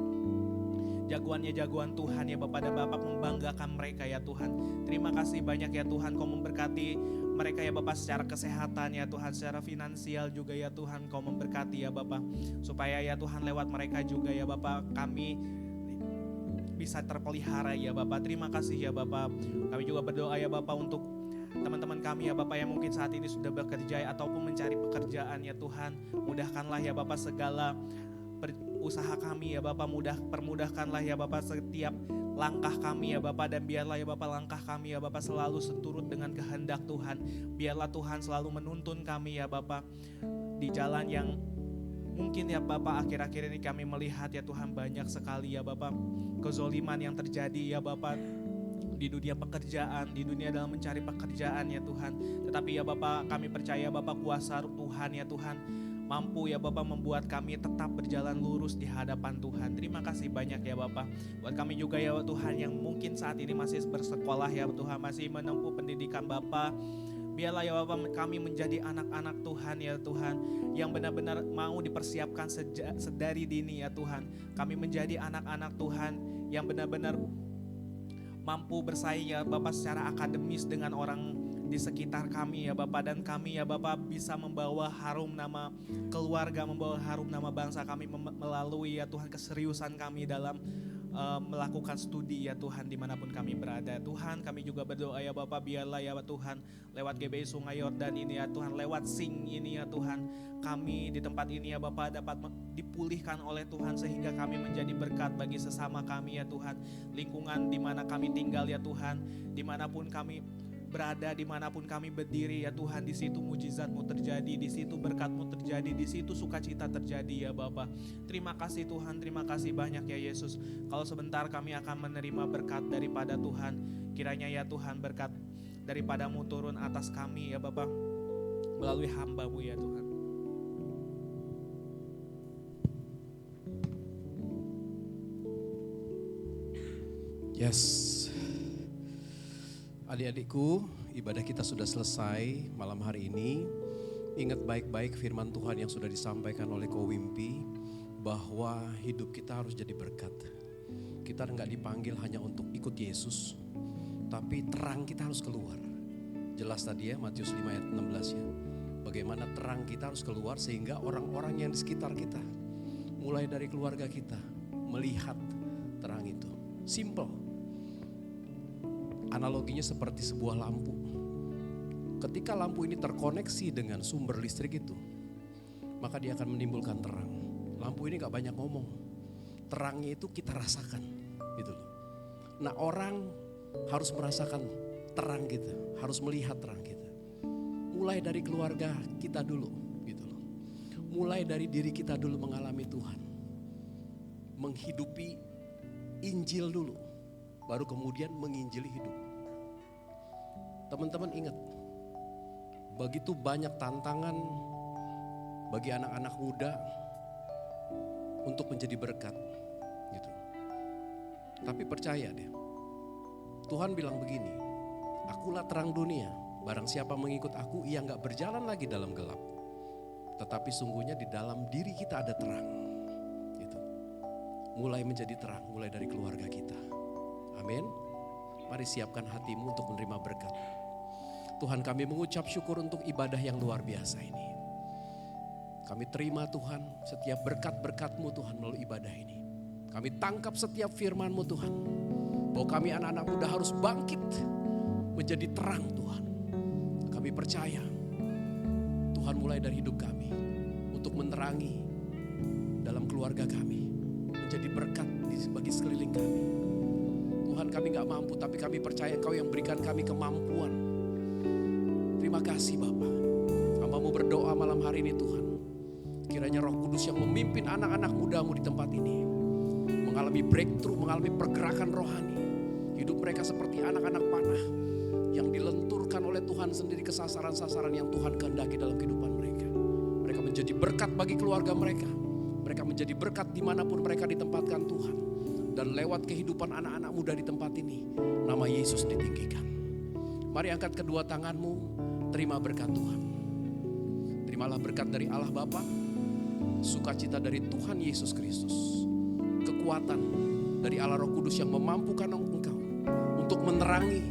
jagoannya jagoan Tuhan ya Bapak, dan Bapak membanggakan mereka ya Tuhan. Terima kasih banyak ya Tuhan, Kau memberkati mereka ya Bapak secara kesehatan ya Tuhan, secara finansial juga ya Tuhan, Kau memberkati ya Bapak, supaya ya Tuhan lewat mereka juga ya Bapak kami bisa terpelihara ya Bapak. Terima kasih ya Bapak. Kami juga berdoa ya Bapak untuk teman-teman kami ya Bapak yang mungkin saat ini sudah bekerja ataupun mencari pekerjaan ya Tuhan. Mudahkanlah ya Bapak segala usaha kami ya Bapak, permudahkanlah ya Bapak setiap langkah kami ya Bapak, dan biarlah ya Bapak langkah kami ya Bapak selalu seturut dengan kehendak Tuhan. Biarlah Tuhan selalu menuntun kami ya Bapak di jalan yang mungkin ya Bapak akhir-akhir ini kami melihat ya Tuhan banyak sekali ya Bapak kezoliman yang terjadi ya Bapak di dunia pekerjaan, di dunia dalam mencari pekerjaan ya Tuhan. Tetapi ya Bapak kami percaya Bapak kuasa Tuhan ya Tuhan mampu ya Bapak membuat kami tetap berjalan lurus di hadapan Tuhan. Terima kasih banyak ya Bapak. Buat kami juga ya Tuhan yang mungkin saat ini masih bersekolah ya Tuhan, masih menempuh pendidikan Bapak. Biarlah ya Bapak kami menjadi anak-anak Tuhan ya Tuhan, yang benar-benar mau dipersiapkan sedari dini ya Tuhan. Kami menjadi anak-anak Tuhan yang benar-benar mampu bersaing ya Bapak secara akademis dengan orang di sekitar kami ya Bapak, dan kami ya Bapak bisa membawa harum nama keluarga, membawa harum nama bangsa kami melalui ya Tuhan keseriusan kami dalam melakukan studi ya Tuhan dimanapun kami berada. Tuhan kami juga berdoa ya Bapak, biarlah ya Tuhan lewat GBI Sungai Yordan ini ya Tuhan, lewat Sing ini ya Tuhan, kami di tempat ini ya Bapak dapat dipulihkan oleh Tuhan sehingga kami menjadi berkat bagi sesama kami ya Tuhan. Lingkungan di mana kami tinggal ya Tuhan, dimanapun kami berada, dimanapun kami berdiri ya Tuhan, di situ mujizat-Mu terjadi, di situ berkat-Mu terjadi, di situ sukacita terjadi ya Bapa. Terima kasih Tuhan, terima kasih banyak ya Yesus. Kalau sebentar kami akan menerima berkat daripada Tuhan, kiranya ya Tuhan berkat daripada-Mu turun atas kami ya Bapa, melalui hamba-Mu ya Tuhan. Yes. Adik-adikku, ibadah kita sudah selesai malam hari ini. Ingat baik-baik firman Tuhan yang sudah disampaikan oleh Ko Wimpi, bahwa hidup kita harus jadi berkat. Kita enggak dipanggil hanya untuk ikut Yesus, tapi terang kita harus keluar. Jelas tadi ya, Matius 5 ayat 16 ya. Bagaimana terang kita harus keluar sehingga orang-orang yang di sekitar kita, mulai dari keluarga kita, melihat terang itu. Simple. Analoginya seperti sebuah lampu. Ketika lampu ini terkoneksi dengan sumber listrik itu, maka dia akan menimbulkan terang. Lampu ini gak banyak ngomong, terangnya itu kita rasakan gitu loh. Nah, orang harus merasakan terang kita, harus melihat terang kita. Mulai dari keluarga kita dulu gitu loh. Mulai dari diri kita dulu mengalami Tuhan, menghidupi Injil dulu, baru kemudian menginjili hidup. Teman-teman ingat, begitu banyak tantangan bagi anak-anak muda untuk menjadi berkat gitu. Tapi percaya deh, Tuhan bilang begini, akulah terang dunia, barang siapa mengikut aku ia gak berjalan lagi dalam gelap, tetapi sungguhnya di dalam diri kita ada terang gitu. Mulai menjadi terang, mulai dari keluarga kita. Amin. Mari siapkan hatimu untuk menerima berkat. Tuhan, kami mengucap syukur untuk ibadah yang luar biasa ini. Kami terima Tuhan setiap berkat-berkat-Mu Tuhan melalui ibadah ini. Kami tangkap setiap firman-Mu Tuhan, bahwa kami anak-anak muda harus bangkit menjadi terang Tuhan. Kami percaya Tuhan mulai dari hidup kami untuk menerangi dalam keluarga kami, menjadi berkat bagi sekeliling kami. Tuhan, kami gak mampu, tapi kami percaya Engkau yang berikan kami kemampuan. Terima kasih Bapa. Hamba-Mu berdoa malam hari ini Tuhan, kiranya Roh Kudus yang memimpin anak-anak muda-Mu di tempat ini mengalami breakthrough, mengalami pergerakan rohani. Hidup mereka seperti anak-anak panah yang dilenturkan oleh Tuhan sendiri ke sasaran-sasaran yang Tuhan kehendaki dalam kehidupan mereka. Mereka menjadi berkat bagi keluarga mereka. Mereka menjadi berkat dimanapun mereka ditempatkan Tuhan. Dan lewat kehidupan anak-anak muda di tempat ini, nama Yesus ditinggikan. Mari angkat kedua tanganmu, terima berkat Tuhan. Terimalah berkat dari Allah Bapa, sukacita dari Tuhan Yesus Kristus, kekuatan dari Allah Roh Kudus yang memampukan engkau untuk menerangi,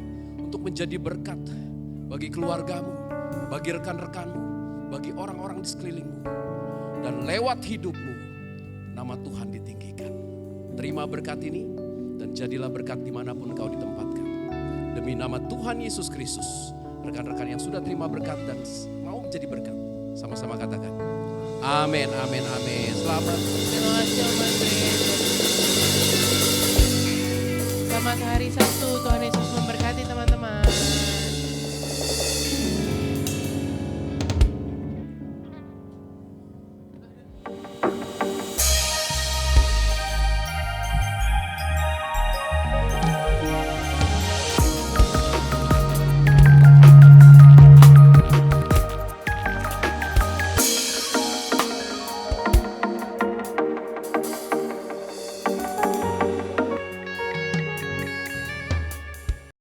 untuk menjadi berkat bagi keluargamu, bagi rekan-rekanmu, bagi orang-orang di sekelilingmu. Dan lewat hidupmu, nama Tuhan ditinggikan. Terima berkat ini dan jadilah berkat dimanapun kau ditempatkan. Demi nama Tuhan Yesus Kristus, rekan-rekan yang sudah terima berkat dan mau menjadi berkat, sama-sama katakan amin, amin, amin. Selamat. Terima kasih Om Andre. Selamat hari Sabtu, Tuhan Yesus